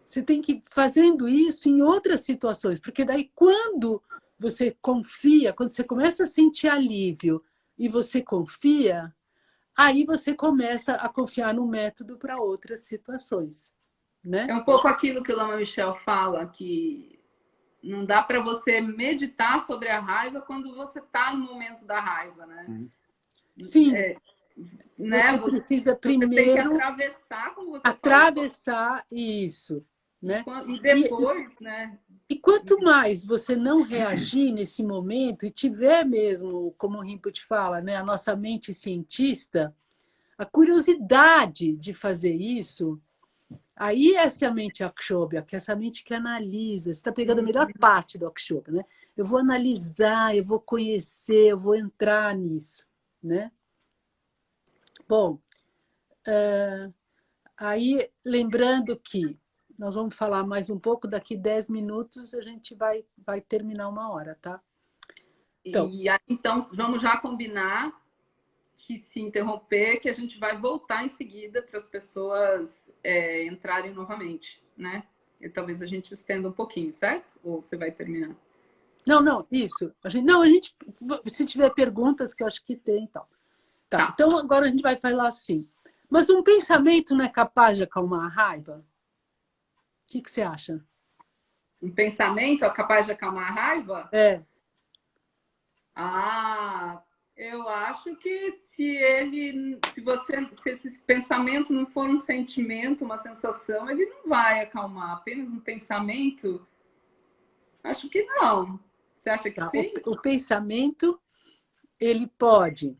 Você tem que ir fazendo isso em outras situações, porque daí quando você confia, quando você começa a sentir alívio e você confia, aí você começa a confiar no método para outras situações. né? É um pouco aquilo que o Lama Michel fala, que não dá para você meditar sobre a raiva quando você está no momento da raiva, né? Sim, Né? você precisa Você tem que primeiro atravessar, como você atravessar isso, né? e depois, né? E quanto mais você não reagir nesse momento e tiver mesmo, como o Rinpoche fala, né, a nossa mente cientista, a curiosidade de fazer isso, aí essa é a mente Akshobhya, que é essa mente que analisa, você está pegando a melhor parte do Akshobhya, né? Eu vou analisar, eu vou conhecer, eu vou entrar nisso, né? Bom, aí lembrando que nós vamos falar mais um pouco, daqui 10 minutos a gente vai terminar 1 hora, tá? Então, e aí, então vamos já combinar que se interromper, que a gente vai voltar em seguida para as pessoas entrarem novamente, né? E talvez a gente estenda um pouquinho, certo? Ou você vai terminar? Não, isso. A gente, se tiver perguntas, que eu acho que tem, então. Tá. Então agora a gente vai falar assim. Mas um pensamento não é capaz de acalmar a raiva? O que você acha? Um pensamento é capaz de acalmar a raiva? É. Eu acho que se esse pensamento não for um sentimento, uma sensação, ele não vai acalmar. Apenas um pensamento? Acho que não. Você acha que sim? O pensamento, ele pode,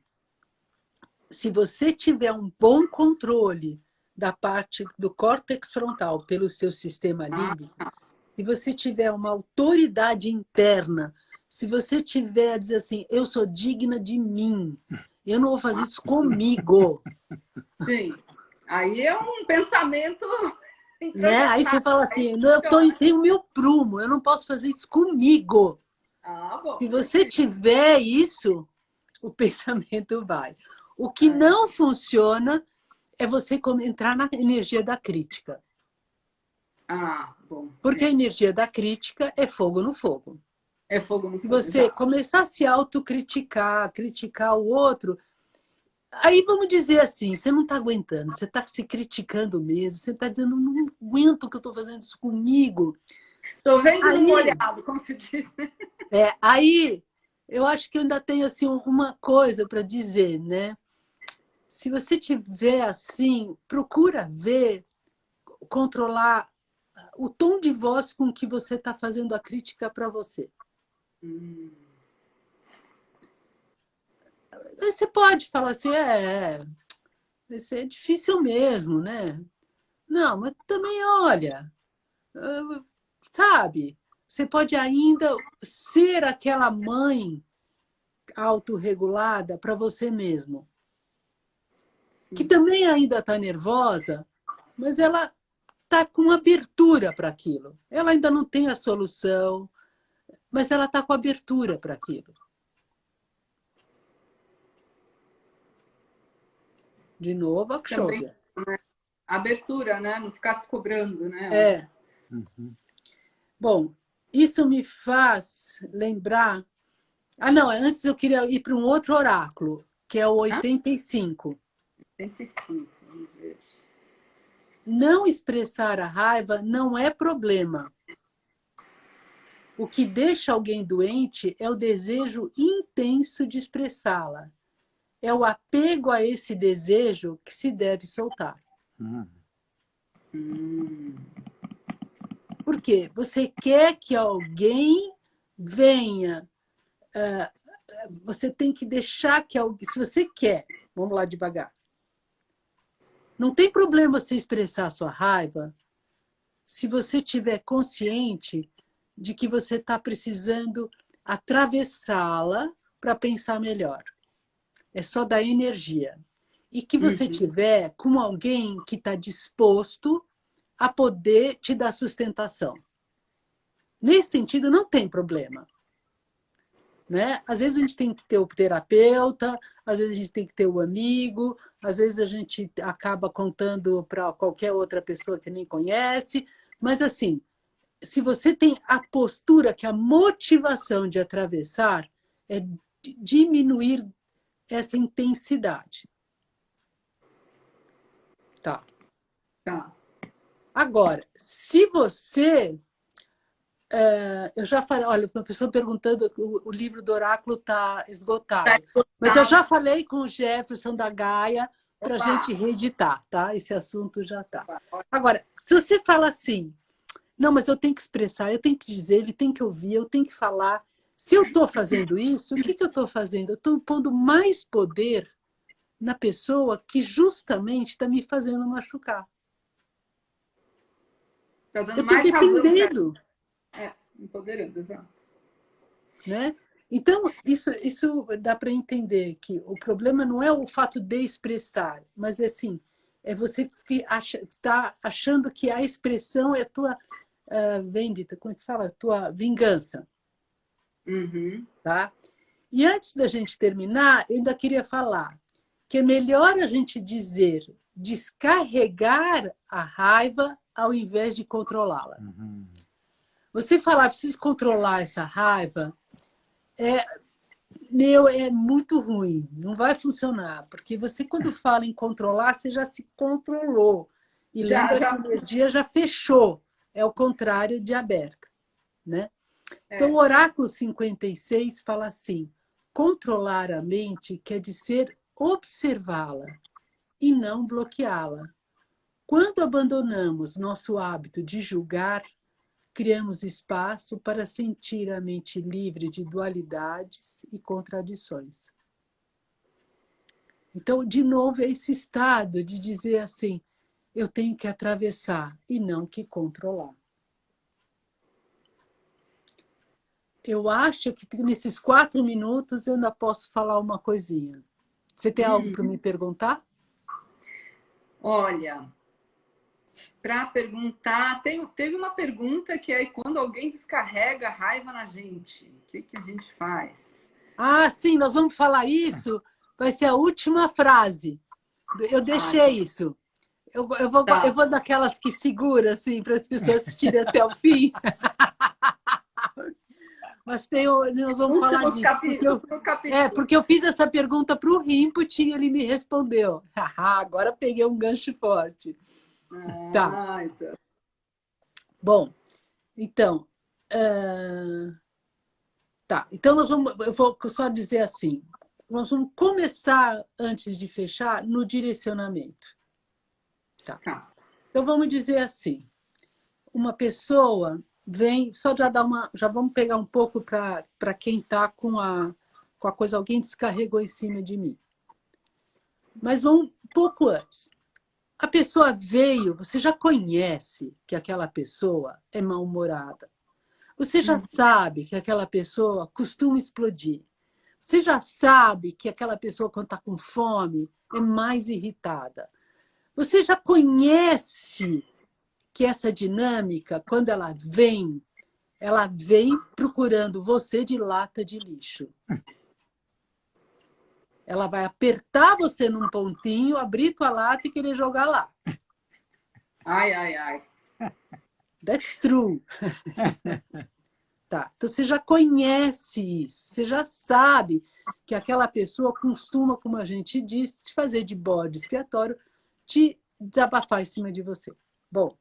se você tiver um bom controle da parte do córtex frontal pelo seu sistema límbico, se você tiver uma autoridade interna, se você tiver a dizer assim, eu sou digna de mim, eu não vou fazer isso comigo. Sim. Aí é um pensamento... Né? Aí você fala assim, eu tenho o meu prumo, eu não posso fazer isso comigo. Bom. Se você tiver isso, o pensamento vai. O que não funciona é você entrar na energia da crítica. Bom. Porque a energia da crítica é fogo no fogo. É fogo no fogo. Se você começar a se autocriticar, criticar o outro, aí vamos dizer assim, você não está aguentando, você está se criticando mesmo, você está dizendo, não aguento que eu estou fazendo isso comigo. Estou vendo no molhado, como se diz. Aí eu acho que eu ainda tenho assim, uma coisa para dizer, né? Se você tiver assim, procura ver, controlar o tom de voz com que você está fazendo a crítica para você. Você pode falar assim, vai ser difícil mesmo, né? Não, mas também, olha, sabe, você pode ainda ser aquela mãe autorregulada para você mesmo. Sim. Que também ainda está nervosa, mas ela está com abertura para aquilo. Ela ainda não tem a solução, mas ela está com abertura para aquilo. De novo, a Akshobhya. Abertura, né? Não ficar se cobrando, né? Bom, isso me faz lembrar... não, antes eu queria ir para um outro oráculo, que é o 85. 85, vamos ver. Não expressar a raiva não é problema. O que deixa alguém doente é o desejo intenso de expressá-la. É o apego a esse desejo que se deve soltar. Por quê? Você quer que alguém venha. Você tem que deixar que alguém. Se você quer, vamos lá devagar. Não tem problema você expressar a sua raiva se você estiver consciente de que você está precisando atravessá-la para pensar melhor. É só dar energia. E que você tiver com alguém que está disposto a poder te dar sustentação. Nesse sentido, não tem problema. Né? Às vezes a gente tem que ter o terapeuta, às vezes a gente tem que ter o amigo, às vezes a gente acaba contando para qualquer outra pessoa que nem conhece. Mas assim, se você tem a postura que a motivação de atravessar é diminuir essa intensidade. Tá. Agora, se você... eu já falei, olha, uma pessoa perguntando, o livro do oráculo está esgotado. Mas eu já falei com o Jefferson da Gaia para a gente reeditar, tá? Esse assunto já está. Agora, se você fala assim, não, mas eu tenho que expressar, eu tenho que dizer, ele tem que ouvir, eu tenho que falar. Se eu estou fazendo isso, o que eu estou fazendo? Eu estou pondo mais poder na pessoa que justamente está me fazendo machucar. Tá dando eu estou mais razão dependendo. Empoderando, exato. Né? Então, isso dá para entender que o problema não é o fato de expressar, mas assim, é você que está achando que a expressão é a tua vendita, como é que fala? Tua vingança. Uhum. Tá? E antes da gente terminar, eu ainda queria falar que é melhor a gente dizer descarregar a raiva ao invés de controlá-la. Uhum. Você falar, preciso controlar essa raiva, é muito ruim, não vai funcionar, porque você, quando fala em controlar, você já se controlou. E lembra que a energia já fechou, é o contrário de aberta. Né? Então, o oráculo 56 fala assim, controlar a mente quer dizer observá-la e não bloqueá-la. Quando abandonamos nosso hábito de julgar, criamos espaço para sentir a mente livre de dualidades e contradições. Então, de novo, é esse estado de dizer assim, eu tenho que atravessar e não que controlar. Eu acho que nesses 4 minutos eu ainda posso falar uma coisinha. Você tem algo para me perguntar? Olha, para perguntar, teve uma pergunta que é quando alguém descarrega a raiva na gente, o que a gente faz? Ah, sim, nós vamos falar isso. Vai ser a última frase. Eu deixei isso. Eu vou daquelas que segura, assim, para as pessoas assistirem até o fim. Mas nós vamos falar disso. Porque eu fiz essa pergunta para o Rinpoche e ele me respondeu. Agora peguei um gancho forte. Tá. Então. Bom, então... Tá, então eu vou só dizer assim. Nós vamos começar, antes de fechar, no direcionamento. Tá. Então vamos dizer assim. Uma pessoa... vem, só já vamos pegar um pouco para quem está com a coisa, alguém descarregou em cima de mim. Mas vamos um pouco antes. A pessoa veio, você já conhece que aquela pessoa é mal-humorada. Você já sabe que aquela pessoa costuma explodir. Você já sabe que aquela pessoa, quando está com fome, é mais irritada. Você já conhece que essa dinâmica, quando ela vem procurando você de lata de lixo. Ela vai apertar você num pontinho, abrir tua lata e querer jogar lá. Ai. That's true. Tá. Então você já conhece isso, você já sabe que aquela pessoa costuma, como a gente disse, te fazer de bode expiatório, te desabafar em cima de você. Bom,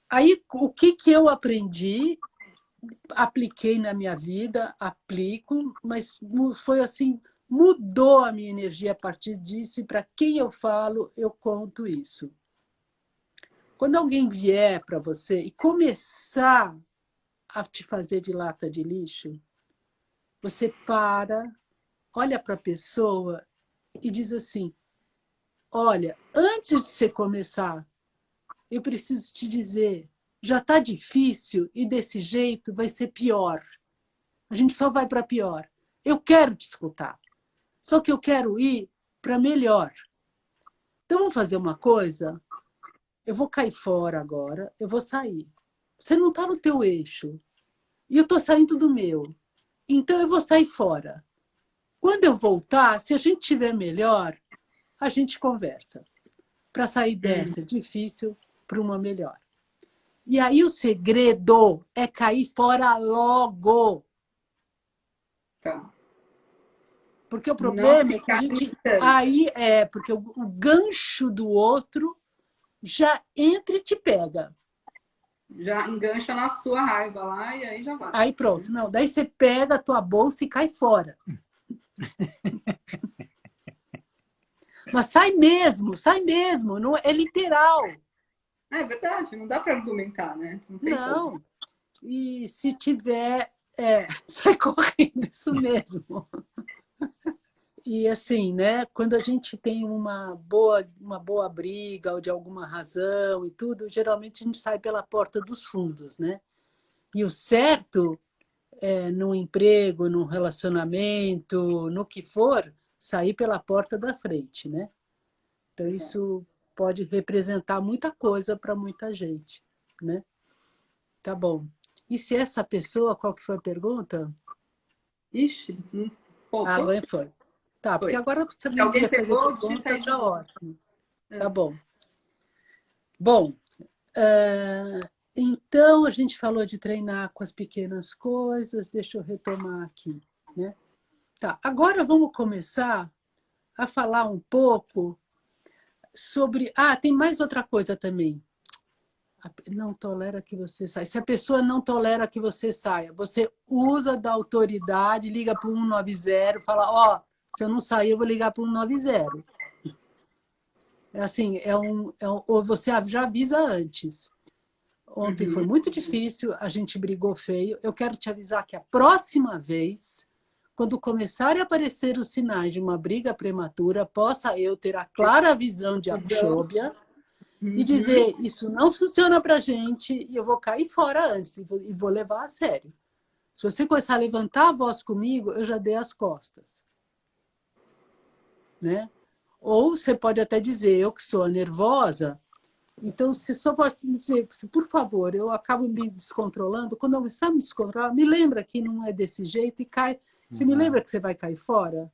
aí, o que eu aprendi, apliquei na minha vida, aplico, mas foi assim, mudou a minha energia a partir disso, e para quem eu falo, eu conto isso. Quando alguém vier para você e começar a te fazer de lata de lixo, você olha para a pessoa e diz assim, olha, antes de você começar, eu preciso te dizer, já está difícil e desse jeito vai ser pior. A gente só vai para pior. Eu quero te escutar, só que eu quero ir para melhor. Então vamos fazer uma coisa? Eu vou cair fora agora, eu vou sair. Você não está no teu eixo e eu estou saindo do meu. Então eu vou sair fora. Quando eu voltar, se a gente tiver melhor, a gente conversa. Para sair dessa difícil para uma melhor. E aí o segredo é cair fora logo. Tá. Porque o problema é que a gente... Aí porque o gancho do outro já entra e te pega. Já engancha na sua raiva lá e aí já vai. Aí pronto. Não, daí você pega a tua bolsa e cai fora. Mas sai mesmo. Não, é literal. É verdade, não dá para argumentar, né? Não tem como. E se tiver, sai correndo, isso mesmo. E assim, né? Quando a gente tem uma boa briga ou de alguma razão e tudo, geralmente a gente sai pela porta dos fundos, né? E o certo é, no emprego, no relacionamento, no que for, sair pela porta da frente, né? Então isso pode representar muita coisa para muita gente, né? Tá bom. E se essa pessoa, qual que foi a pergunta? Ixi, Agora foi. Tá, porque agora você se alguém quer fazer pegou, pergunta, tá ótimo. É. Tá bom. Bom, então a gente falou de treinar com as pequenas coisas, deixa eu retomar aqui, né? Tá, agora vamos começar a falar um pouco sobre... Ah, tem mais outra coisa também. Não tolera que você saia. Se a pessoa não tolera que você saia, você usa da autoridade, liga para o 190, fala, ó, se eu não sair, eu vou ligar para o 190. É assim, ou você já avisa antes. Ontem foi muito difícil, a gente brigou feio. Eu quero te avisar que a próxima vez, quando começarem a aparecer os sinais de uma briga prematura, possa eu ter a clara visão de Akshobhya e dizer, isso não funciona pra gente e eu vou cair fora antes e vou levar a sério. Se você começar a levantar a voz comigo, eu já dei as costas. Né? Ou você pode até dizer, eu que sou nervosa, então você só pode dizer, por favor, eu acabo me descontrolando, quando eu começar a me descontrolar, me lembra que não é desse jeito e cai. Você me lembra que você vai cair fora?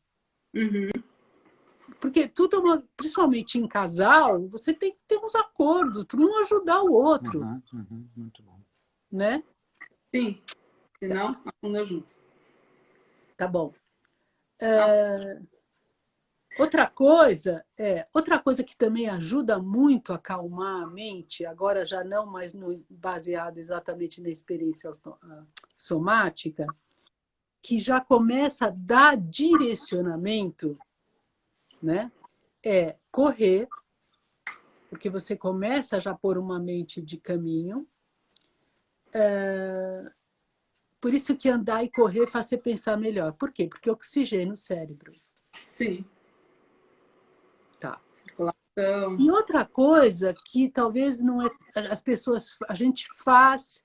Porque tudo, principalmente em casal, você tem que ter uns acordos para um ajudar o outro. Muito bom. Né? Sim, senão afunda junto. Tá bom. Outra coisa que também ajuda muito a acalmar a mente, agora já não mais baseado exatamente na experiência somática, que já começa a dar direcionamento, né? É correr, porque você começa já por uma mente de caminho. Por isso que andar e correr faz você pensar melhor. Por quê? Porque oxigena o cérebro. Sim. Tá. Circulação. E outra coisa que talvez não é, a gente faz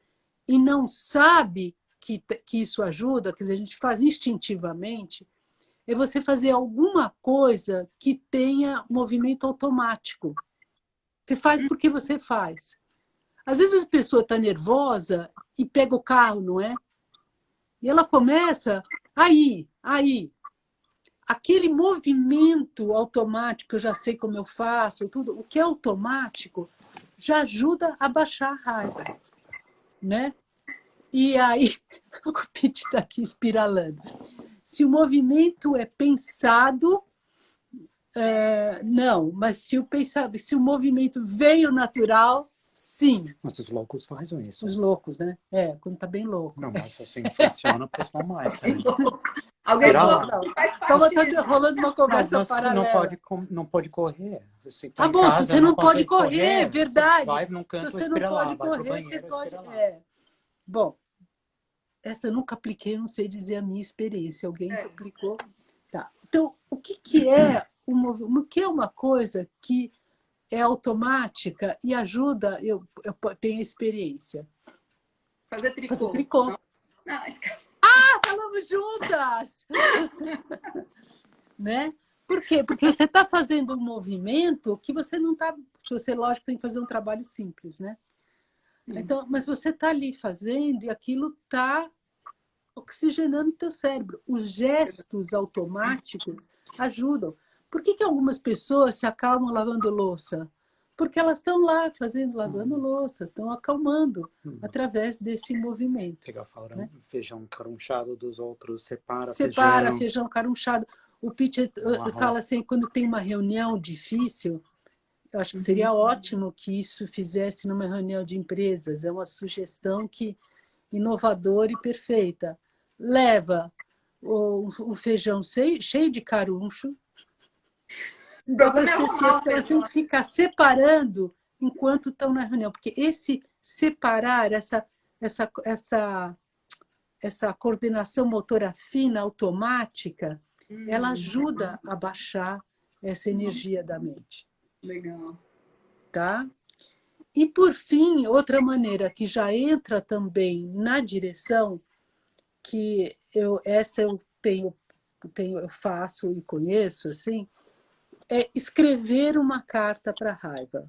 e não sabe que isso ajuda, quer dizer, a gente faz instintivamente, é você fazer alguma coisa que tenha movimento automático. Você faz porque você faz. Às vezes a pessoa está nervosa e pega o carro, não é? E ela começa aí. Aquele movimento automático, eu já sei como eu faço, tudo, o que é automático já ajuda a baixar a raiva, né? E aí, o Pete está aqui espiralando. Se o movimento é pensado, não, mas se o movimento veio natural, sim. Mas os loucos fazem isso. Os loucos, né? Quando está bem louco. Não, mas assim funciona para os normais também. Alguém Não. Estava rolando uma conversa paralela. Não pode correr. Você tá Ah, bom, casa, se você não pode consegue correr, é verdade. Você vai num canto, se você não pode vai pro correr, banheiro, você pode... lá. Bom, essa eu nunca apliquei, não sei dizer a minha experiência. Alguém que aplicou. Tá. Então, o que é o que é uma coisa que é automática e ajuda, eu tenho experiência. Fazer tricô. Fazer tricô. Não, falamos juntas! Né? Por quê? Porque você está fazendo um movimento que você não está... Você, lógico, tem que fazer um trabalho simples, né? Então, mas você está ali fazendo e aquilo está oxigenando o teu cérebro. Os gestos automáticos ajudam. Por que algumas pessoas se acalmam lavando louça? Porque elas estão lá lavando louça, estão acalmando através desse movimento. Chega fora, né? Feijão carunchado dos outros, separa feijão carunchado. O Pete fala assim, quando tem uma reunião difícil, Eu acho que seria ótimo que isso fizesse numa reunião de empresas. É uma sugestão que inovadora e perfeita. Leva o feijão cheio de caruncho e dá para as pessoas que elas têm que ficar separando enquanto estão na reunião. Porque esse separar, essa coordenação motora fina, automática, ela ajuda a baixar essa energia da mente. Legal. Tá? E, por fim, outra maneira que já entra também na direção, que eu faço e conheço, assim, é escrever uma carta para a raiva.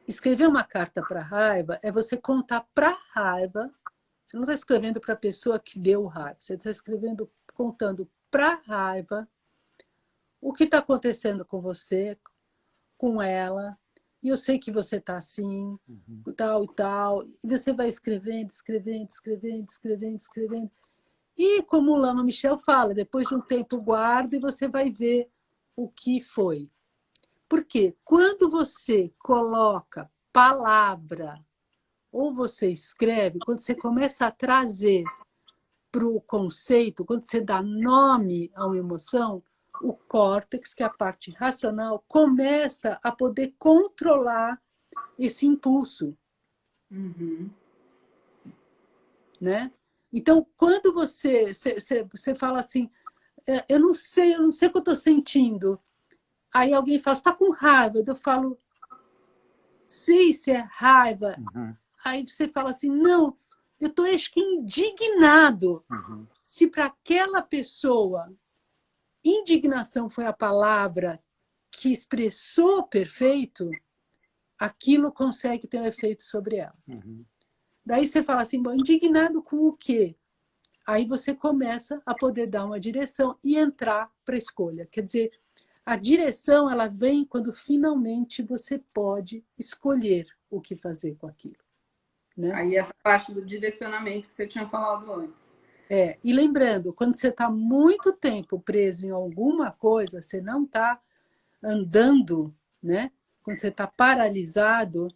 Escrever uma carta para a raiva é você contar para a raiva. Você não está escrevendo para a pessoa que deu raiva, você está escrevendo, contando para a raiva o que está acontecendo com você, com ela, e eu sei que você está assim, tal e tal, e você vai escrevendo. E como o Lama Michel fala, depois de um tempo guarda e você vai ver o que foi. Porque quando você coloca palavra ou você escreve, quando você começa a trazer para o conceito, quando você dá nome a uma emoção, o córtex, que é a parte racional, começa a poder controlar esse impulso. Né? Então, quando você fala assim, eu não sei o que eu estou sentindo. Aí alguém fala, você está com raiva. Eu falo, sei se é raiva. Aí você fala assim, não, eu estou acho que indignado. Se para aquela pessoa indignação foi a palavra que expressou perfeito, aquilo consegue ter um efeito sobre ela. Daí você fala assim, bom, indignado com o quê? Aí você começa a poder dar uma direção e entrar para a escolha. Quer dizer, a direção ela vem quando finalmente você pode escolher o que fazer com aquilo. Né? Aí essa parte do direcionamento que você tinha falado antes. E lembrando, quando você está muito tempo preso em alguma coisa, você não está andando, né? Quando você está paralisado,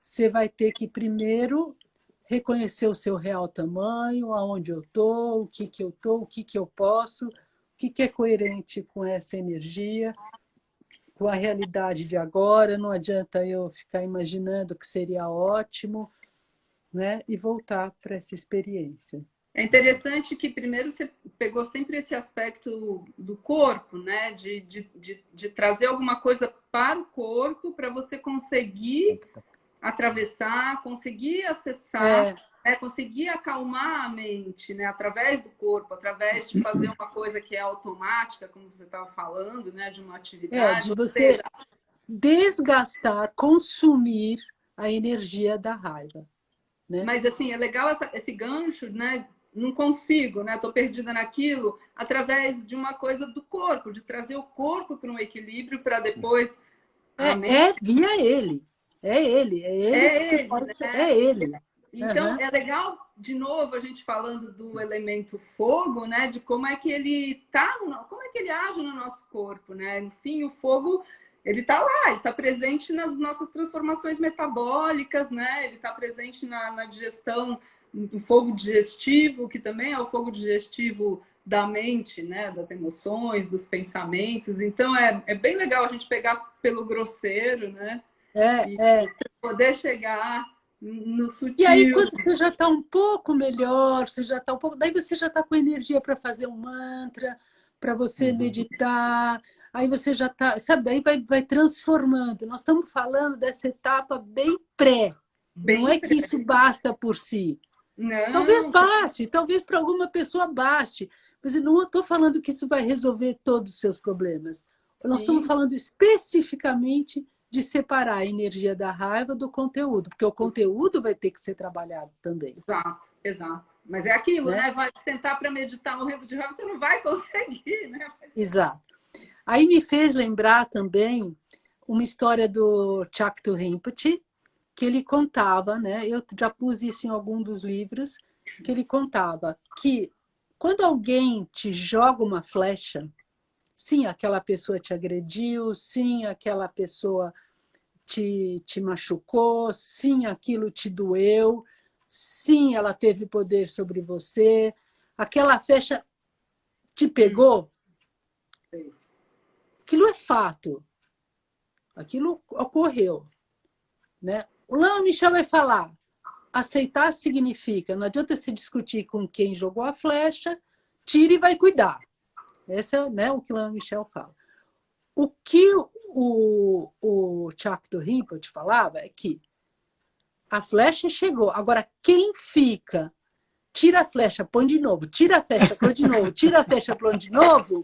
você vai ter que primeiro reconhecer o seu real tamanho, aonde eu estou, o que eu estou, o que eu posso, o que é coerente com essa energia, com a realidade de agora. Não adianta eu ficar imaginando que seria ótimo, né? E voltar para essa experiência. É interessante que primeiro você pegou sempre esse aspecto do corpo, né? De trazer alguma coisa para o corpo para você conseguir atravessar, conseguir acessar, conseguir acalmar a mente, né? Através do corpo, através de fazer uma coisa que é automática, como você estava falando, né? De uma atividade. De você desgastar, consumir a energia da raiva. Né? Mas assim, é legal esse gancho, né? Não consigo, né? Estou perdida naquilo, através de uma coisa do corpo, de trazer o corpo para um equilíbrio para depois. Via ele. É ele. É ele. Então, é legal, de novo, a gente falando do elemento fogo, né? De como é que ele como é que ele age no nosso corpo, né? Enfim, o fogo, ele está lá, ele está presente nas nossas transformações metabólicas, né? Ele está presente na digestão do fogo digestivo, que também é o fogo digestivo da mente, né? Das emoções, dos pensamentos. Então, é bem legal a gente pegar pelo grosseiro, né? E poder chegar no sutil. E aí, quando você já está um pouco melhor, daí você já está com energia para fazer um mantra, para você meditar. Aí você já está, sabe? Daí vai transformando. Nós estamos falando dessa etapa bem pré. Não é que isso basta por si. Não. Talvez baste, talvez para alguma pessoa baste. Mas eu não estou falando que isso vai resolver todos os seus problemas. Nós estamos falando especificamente de separar a energia da raiva do conteúdo, porque o conteúdo vai ter que ser trabalhado também. Exato. Mas é aquilo, né? Vai sentar para meditar morrendo de raiva, você não vai conseguir, né? Exato. Aí me fez lembrar também uma história do Chaktu Rinpoche, que ele contava, né? Eu já pus isso em algum dos livros, que ele contava que quando alguém te joga uma flecha, sim, aquela pessoa te agrediu, sim, aquela pessoa te machucou, sim, aquilo te doeu, sim, ela teve poder sobre você, aquela flecha te pegou. Aquilo é fato, aquilo ocorreu, né? O Lama Michel vai falar, aceitar significa, não adianta se discutir com quem jogou a flecha, tira e vai cuidar. Esse é, né, o que o Lama Michel fala. O que o Chakto Rinpoche falava é que a flecha chegou. Agora, quem fica, tira a flecha, põe de novo, tira a flecha, põe de novo, tira a flecha, põe de novo,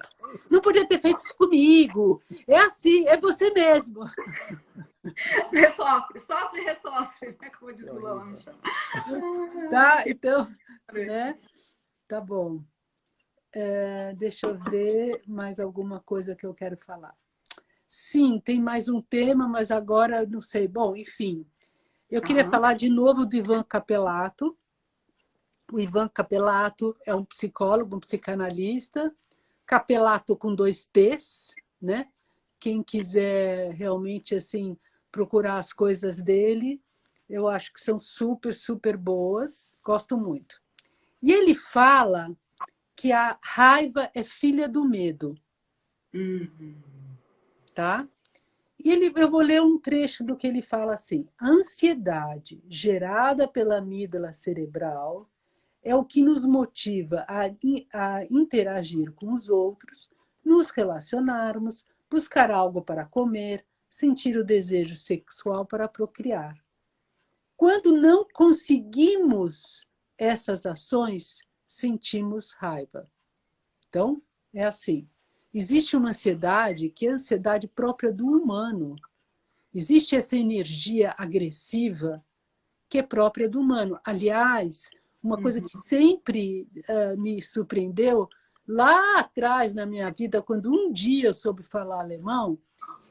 não podia ter feito isso comigo. É assim, é você mesmo. Ressofre, sofre e ressofre, né? Como diz o Lama. Tá, então, né? Tá bom. Deixa eu ver mais alguma coisa que eu quero falar. Sim, tem mais um tema, mas agora não sei. Bom, enfim, eu queria falar de novo do Ivan Capelato. O Ivan Capelato é um psicólogo, um psicanalista. Capelato com 2 T's, né? Quem quiser realmente assim procurar as coisas dele, eu acho que são super, super boas. Gosto muito. E ele fala que a raiva é filha do medo. Tá? E eu vou ler um trecho do que ele fala assim. A ansiedade gerada pela amígdala cerebral é o que nos motiva a interagir com os outros, nos relacionarmos, buscar algo para comer, sentir o desejo sexual para procriar. Quando não conseguimos essas ações, sentimos raiva. Então, é assim. Existe uma ansiedade que é a ansiedade própria do humano. Existe essa energia agressiva que é própria do humano. Aliás, uma coisa que sempre me surpreendeu, lá atrás na minha vida, quando um dia eu soube falar alemão,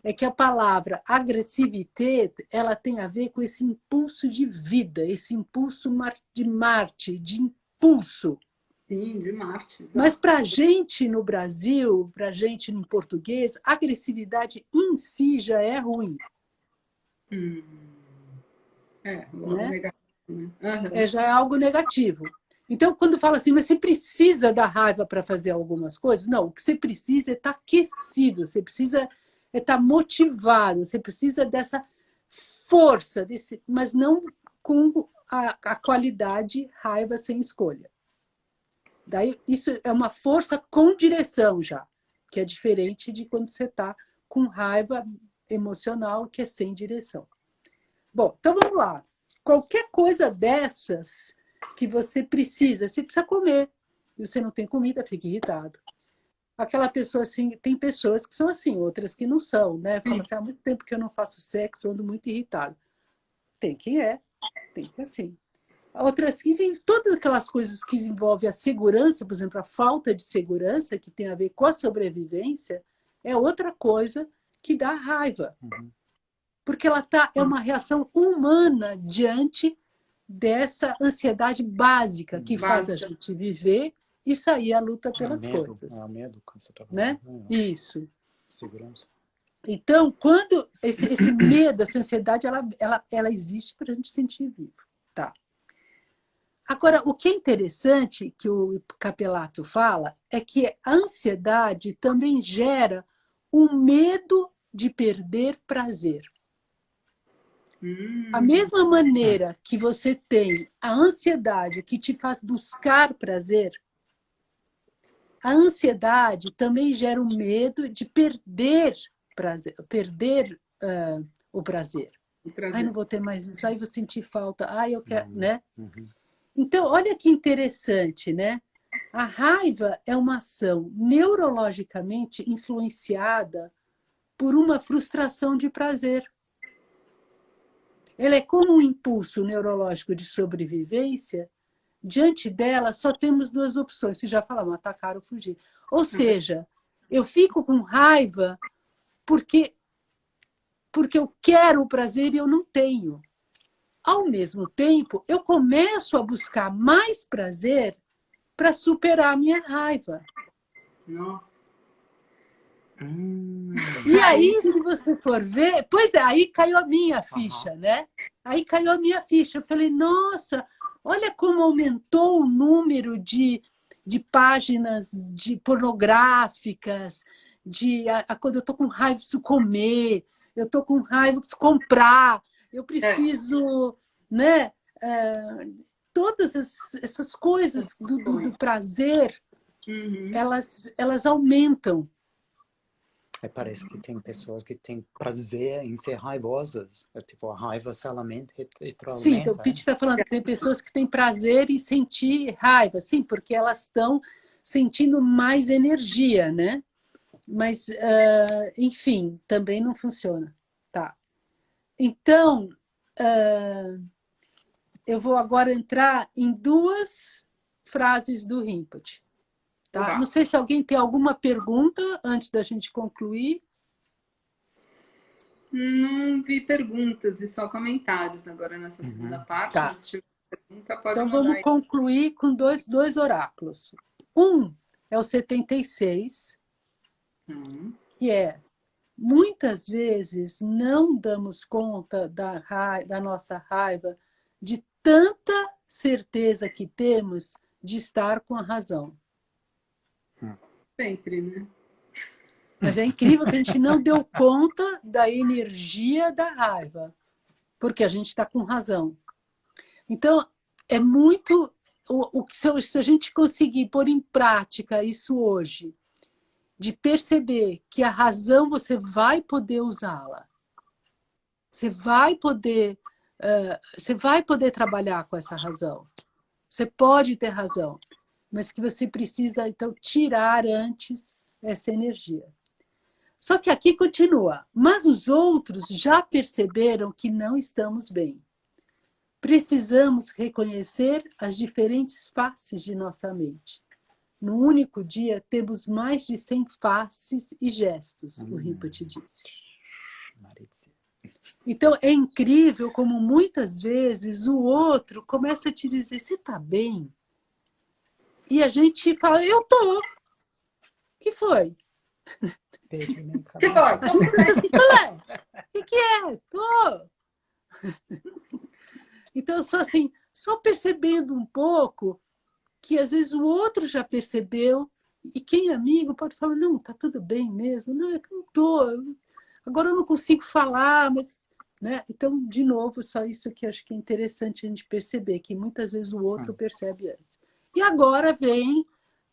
é que a palavra agressividade, ela tem a ver com esse impulso de vida, esse impulso de Marte, de impulso. Sim, de Marte. Exato. Mas para a gente no Brasil, para a gente no português, a agressividade em si já é ruim. Né? Negativo, né? Já é algo negativo. Então, quando fala assim, mas você precisa da raiva para fazer algumas coisas? Não, o que você precisa é estar aquecido, você precisa estar motivado, você precisa dessa força, mas não com a qualidade raiva sem escolha. Daí, isso é uma força com direção já, que é diferente de quando você está com raiva emocional, que é sem direção. Bom, então vamos lá. Qualquer coisa dessas que você precisa comer, e você não tem comida, fica irritado. Aquela pessoa assim, tem pessoas que são assim, outras que não são, né? Fala assim, há muito tempo que eu não faço sexo, eu ando muito irritado. Tem que assim. Outras que vêm todas aquelas coisas que envolvem a segurança, por exemplo, a falta de segurança, que tem a ver com a sobrevivência, é outra coisa que dá raiva. Porque ela é uma reação humana diante dessa ansiedade básica que faz a gente viver e sair à luta pelas coisas. É o medo que você está falando. Né? Isso. Segurança. Então, quando esse medo, essa ansiedade, ela existe para a gente sentir vivo. Tá. Agora, o que é interessante que o Capelato fala é que a ansiedade também gera um medo de perder prazer. A mesma maneira que você tem a ansiedade que te faz buscar prazer, a ansiedade também gera um medo de perder prazer, o prazer. Ai, não vou ter mais isso, ai, vou sentir falta, ai, eu quero, né? Então, olha que interessante, né? A raiva é uma ação neurologicamente influenciada por uma frustração de prazer. Ela é como um impulso neurológico de sobrevivência. Diante dela, só temos 2 opções. Se já falamos, atacar ou fugir. Ou seja, eu fico com raiva porque eu quero o prazer e eu não tenho. Ao mesmo tempo, eu começo a buscar mais prazer para superar a minha raiva. Nossa. E aí, se você for ver... Pois é, aí caiu a minha ficha, né? Aí caiu a minha ficha. Eu falei, nossa, olha como aumentou o número de páginas de pornográficas, quando eu estou com raiva, preciso comer, eu estou com raiva, preciso comprar, eu preciso... né? Todas essas coisas do prazer, elas aumentam. Parece que tem pessoas que têm prazer em ser raivosas. Tipo, a raiva se aumenta e Sim, então, o Pete está falando que tem pessoas que têm prazer em sentir raiva. Sim, porque elas estão sentindo mais energia, né? Mas, enfim, também não funciona. Tá. Então, eu vou agora entrar em 2 frases do Rinpoche. Tá? Não sei se alguém tem alguma pergunta antes da gente concluir. Não vi perguntas, vi só comentários agora nessa segunda parte. Tá. Mas se tiver pergunta, pode então mandar vamos aí. concluir com dois oráculos. Um é o 76, que é: muitas vezes não damos conta da nossa raiva, de tanta certeza que temos de estar com a razão. Sempre, né? Mas é incrível que a gente não deu conta da energia da raiva, porque a gente está com razão. Então, é muito... Se a gente conseguir pôr em prática isso hoje, de perceber que a razão você vai poder usá-la, você vai poder trabalhar com essa razão, você pode ter razão, mas que você precisa, então, tirar antes essa energia. Só que aqui continua. Mas os outros já perceberam que não estamos bem. Precisamos reconhecer as diferentes faces de nossa mente. No único dia, temos mais de 100 faces e gestos, o Rinpoche disse. Então, é incrível como muitas vezes o outro começa a te dizer, você está bem? E a gente fala, eu tô. O que foi? O que foi? O que é? Tô. Então, só percebendo um pouco que às vezes o outro já percebeu, e quem é amigo pode falar, não, tá tudo bem mesmo, não, é que não tô, agora eu não consigo falar, mas... né? Então, de novo, só isso que acho que é interessante a gente perceber, que muitas vezes o outro percebe antes. E agora vem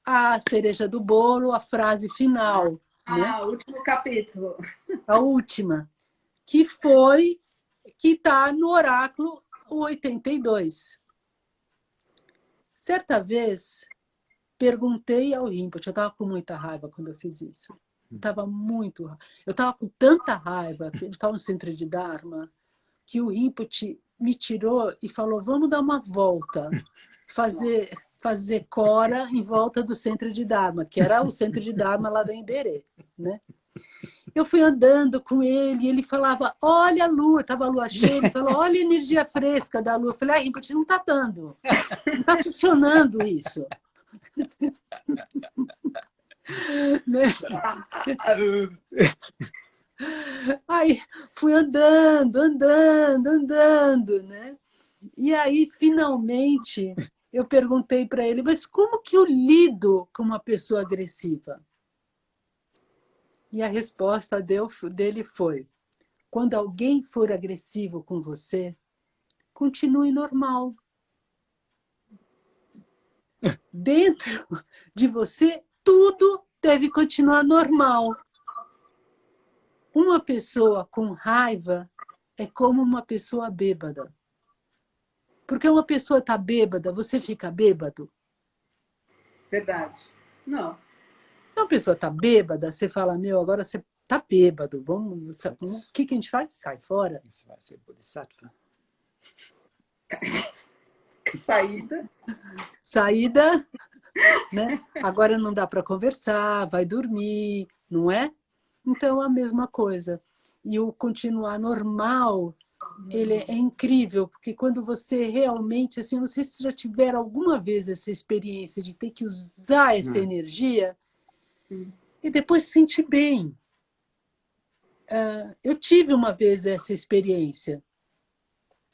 a cereja do bolo, a frase final. Né? O último capítulo. A última, que está no oráculo 82. Certa vez, perguntei ao Rinpoche, eu estava com muita raiva quando eu fiz isso. Eu estava com tanta raiva, que ele estava no centro de Dharma, que o Rinpoche me tirou e falou, vamos dar uma volta, fazer cora em volta do centro de Dharma, que era o centro de Dharma lá da Emberê, né? Eu fui andando com ele e ele falava, olha a lua, estava a lua cheia, ele falou, olha a energia fresca da lua. Eu falei, Rinpoche, não está dando, não está funcionando isso. Né? Aí fui andando, né? E aí, finalmente, eu perguntei para ele, mas como que eu lido com uma pessoa agressiva? E a resposta dele foi, quando alguém for agressivo com você, continue normal. Dentro de você, tudo deve continuar normal. Uma pessoa com raiva é como uma pessoa bêbada. Porque uma pessoa está bêbada, você fica bêbado? Verdade. Não. Se uma pessoa está bêbada, você fala, meu, agora você está bêbado. O que a gente faz? Cai fora. Isso vai ser bodhisattva. Saída, né? Agora não dá para conversar, vai dormir, não é? Então, a mesma coisa. E o continuar normal, ele é incrível, porque quando você realmente, assim, não sei se já tiveram alguma vez essa experiência de ter que usar essa energia, e depois se sentir bem. Eu tive uma vez essa experiência.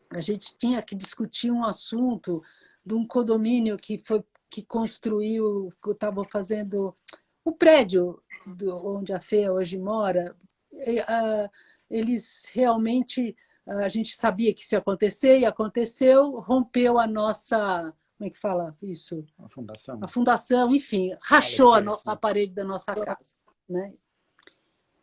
A gente tinha que discutir um assunto de um condomínio que construiu, que estava fazendo o prédio onde a Fê hoje mora. Eles realmente, a gente sabia que isso ia acontecer, e aconteceu, rompeu a nossa, como é que fala isso? A fundação. A fundação, enfim, rachou a parede da nossa casa, né?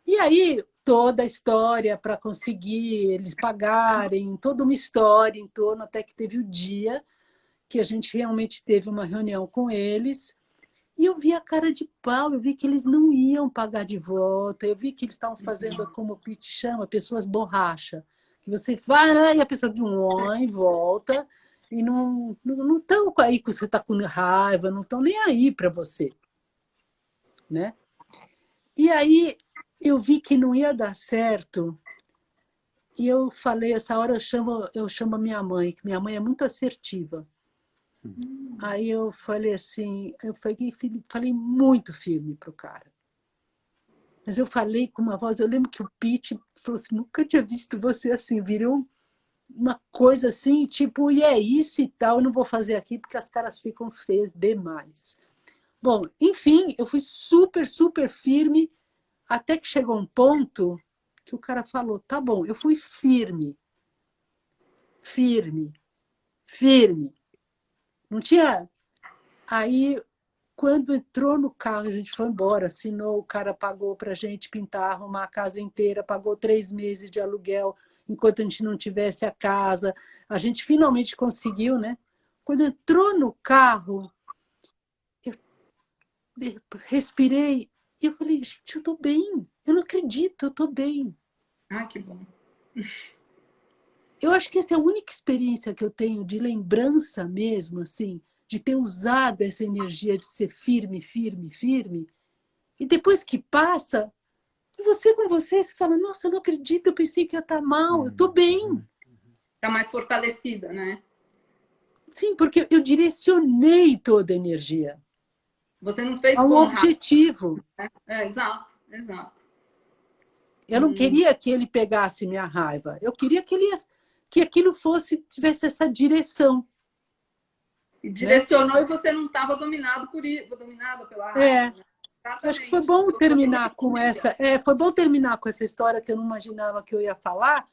E aí, toda a história para conseguir eles pagarem, toda uma história em torno, até que teve o dia que a gente realmente teve uma reunião com eles, e eu vi a cara de pau, eu vi que eles não iam pagar de volta, eu vi que eles estavam fazendo, como o Pete chama, pessoas borracha, que você vai lá e a pessoa de e volta, e não estão aí que você está com raiva, não estão nem aí para você, né? E aí eu vi que não ia dar certo, e eu falei, essa hora eu chamo a minha mãe, que minha mãe é muito assertiva. Aí eu falei assim, falei muito firme pro cara. Mas eu falei com uma voz, eu lembro que o Pete falou assim, nunca tinha visto você assim, virou uma coisa assim, tipo, e é isso e tal, eu não vou fazer aqui porque as caras ficam feias demais. Bom, enfim, eu fui super, super firme, até que chegou um ponto que o cara falou, tá bom, eu fui firme. Firme. Firme. Não tinha... Aí, quando entrou no carro, a gente foi embora, assinou, o cara pagou para a gente pintar, arrumar a casa inteira, pagou 3 meses de aluguel, enquanto a gente não tivesse a casa. A gente finalmente conseguiu, né? Quando entrou no carro, eu respirei e eu falei, gente, eu estou bem. Eu não acredito, eu estou bem. Ah, que bom. Eu acho que essa é a única experiência que eu tenho de lembrança mesmo, assim, de ter usado essa energia de ser firme, firme, firme. E depois que passa, você com você fala, nossa, eu não acredito, eu pensei que ia estar mal, eu estou bem. Está mais fortalecida, né? Sim, porque eu direcionei toda a energia. Você não fez a um com objetivo. raiva, né? Exato, exato. Eu não queria que ele pegasse minha raiva. Eu queria que aquilo tivesse essa direção. E direcionou, né? E você não estava dominada pela raiva. Né? Acho que foi bom terminar com essa. Foi bom terminar com essa história que eu não imaginava que eu ia falar,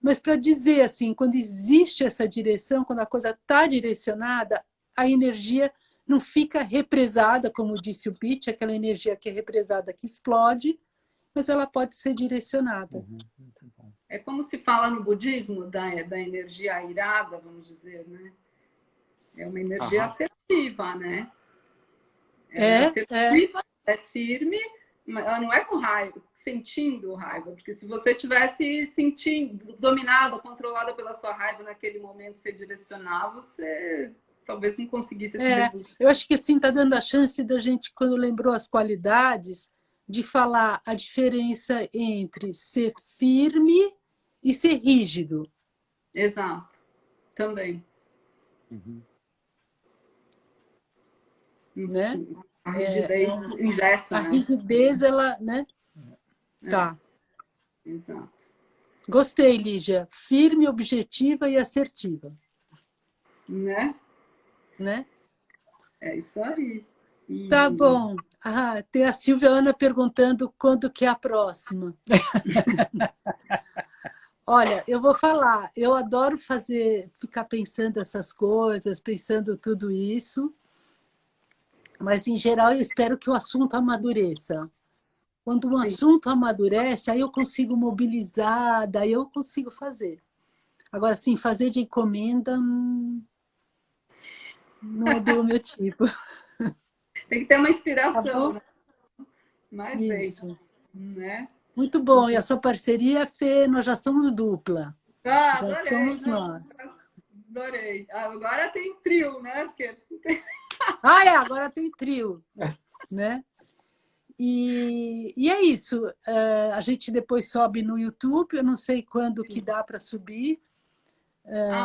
mas para dizer assim, quando existe essa direção, quando a coisa está direcionada, a energia não fica represada, como disse o Pete, aquela energia que é represada que explode, mas ela pode ser direcionada. É como se fala no budismo da energia irada, vamos dizer, né? É uma energia assertiva, né? É assertiva, é firme, mas ela não é com raiva, sentindo raiva, porque se você tivesse sentindo, dominada, controlada pela sua raiva naquele momento, você direcionar, você talvez não conseguisse esse resultado. Eu acho que assim está dando a chance da gente, quando lembrou as qualidades, de falar a diferença entre ser firme e ser rígido. Exato, também. Né? A rigidez ingessa. A rigidez, ela, né? Tá. Exato. Gostei, Lígia. Firme, objetiva e assertiva. Né? É isso aí. Tá bom. Tem a Silvia Ana perguntando quando que é a próxima. Olha, eu vou falar. Eu adoro ficar pensando essas coisas, pensando tudo isso. Mas, em geral, eu espero que o assunto amadureça. Quando um assunto amadurece, aí eu consigo mobilizar, daí eu consigo fazer. Agora, assim, fazer de encomenda não é bem o meu tipo. Tem que ter uma inspiração. Tá, né? Mas isso. Né? Muito bom. E a sua parceria, Fê, nós já somos dupla. Já adorei. somos nós. Adorei. Agora tem trio, né? Porque... agora tem trio. Né? E é isso. A gente depois sobe no YouTube. Eu não sei quando que dá para subir.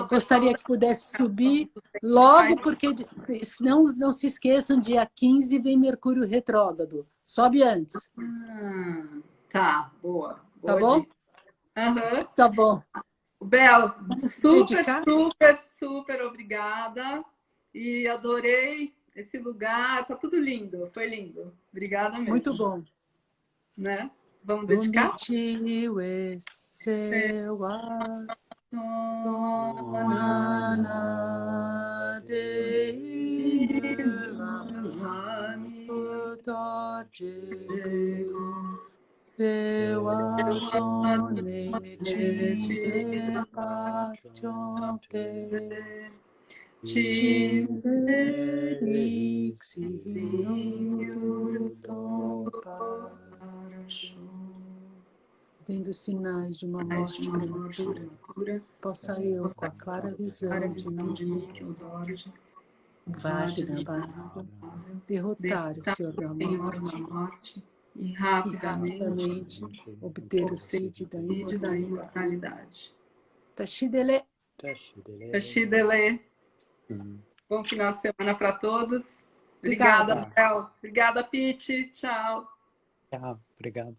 Gostaria que pudesse subir logo, porque não se esqueçam, dia 15 vem Mercúrio retrógrado. Sobe antes. Tá, boa. Tá bom? Uhum. Tá bom. Bel, super obrigada. E adorei esse lugar. Tá tudo lindo, foi lindo. Obrigada mesmo. Muito bom. Né? Vamos dedicar? Vendo sinais de uma morte prematura, possa eu, com a clara visão de mim, Vagna, derrotar o Senhor da Morte e rapidamente obter o Cid da imortalidade. Tashidele. Bom final de semana para todos. Obrigada, Bel. Obrigada, Pete. Tchau. Tchau, obrigado.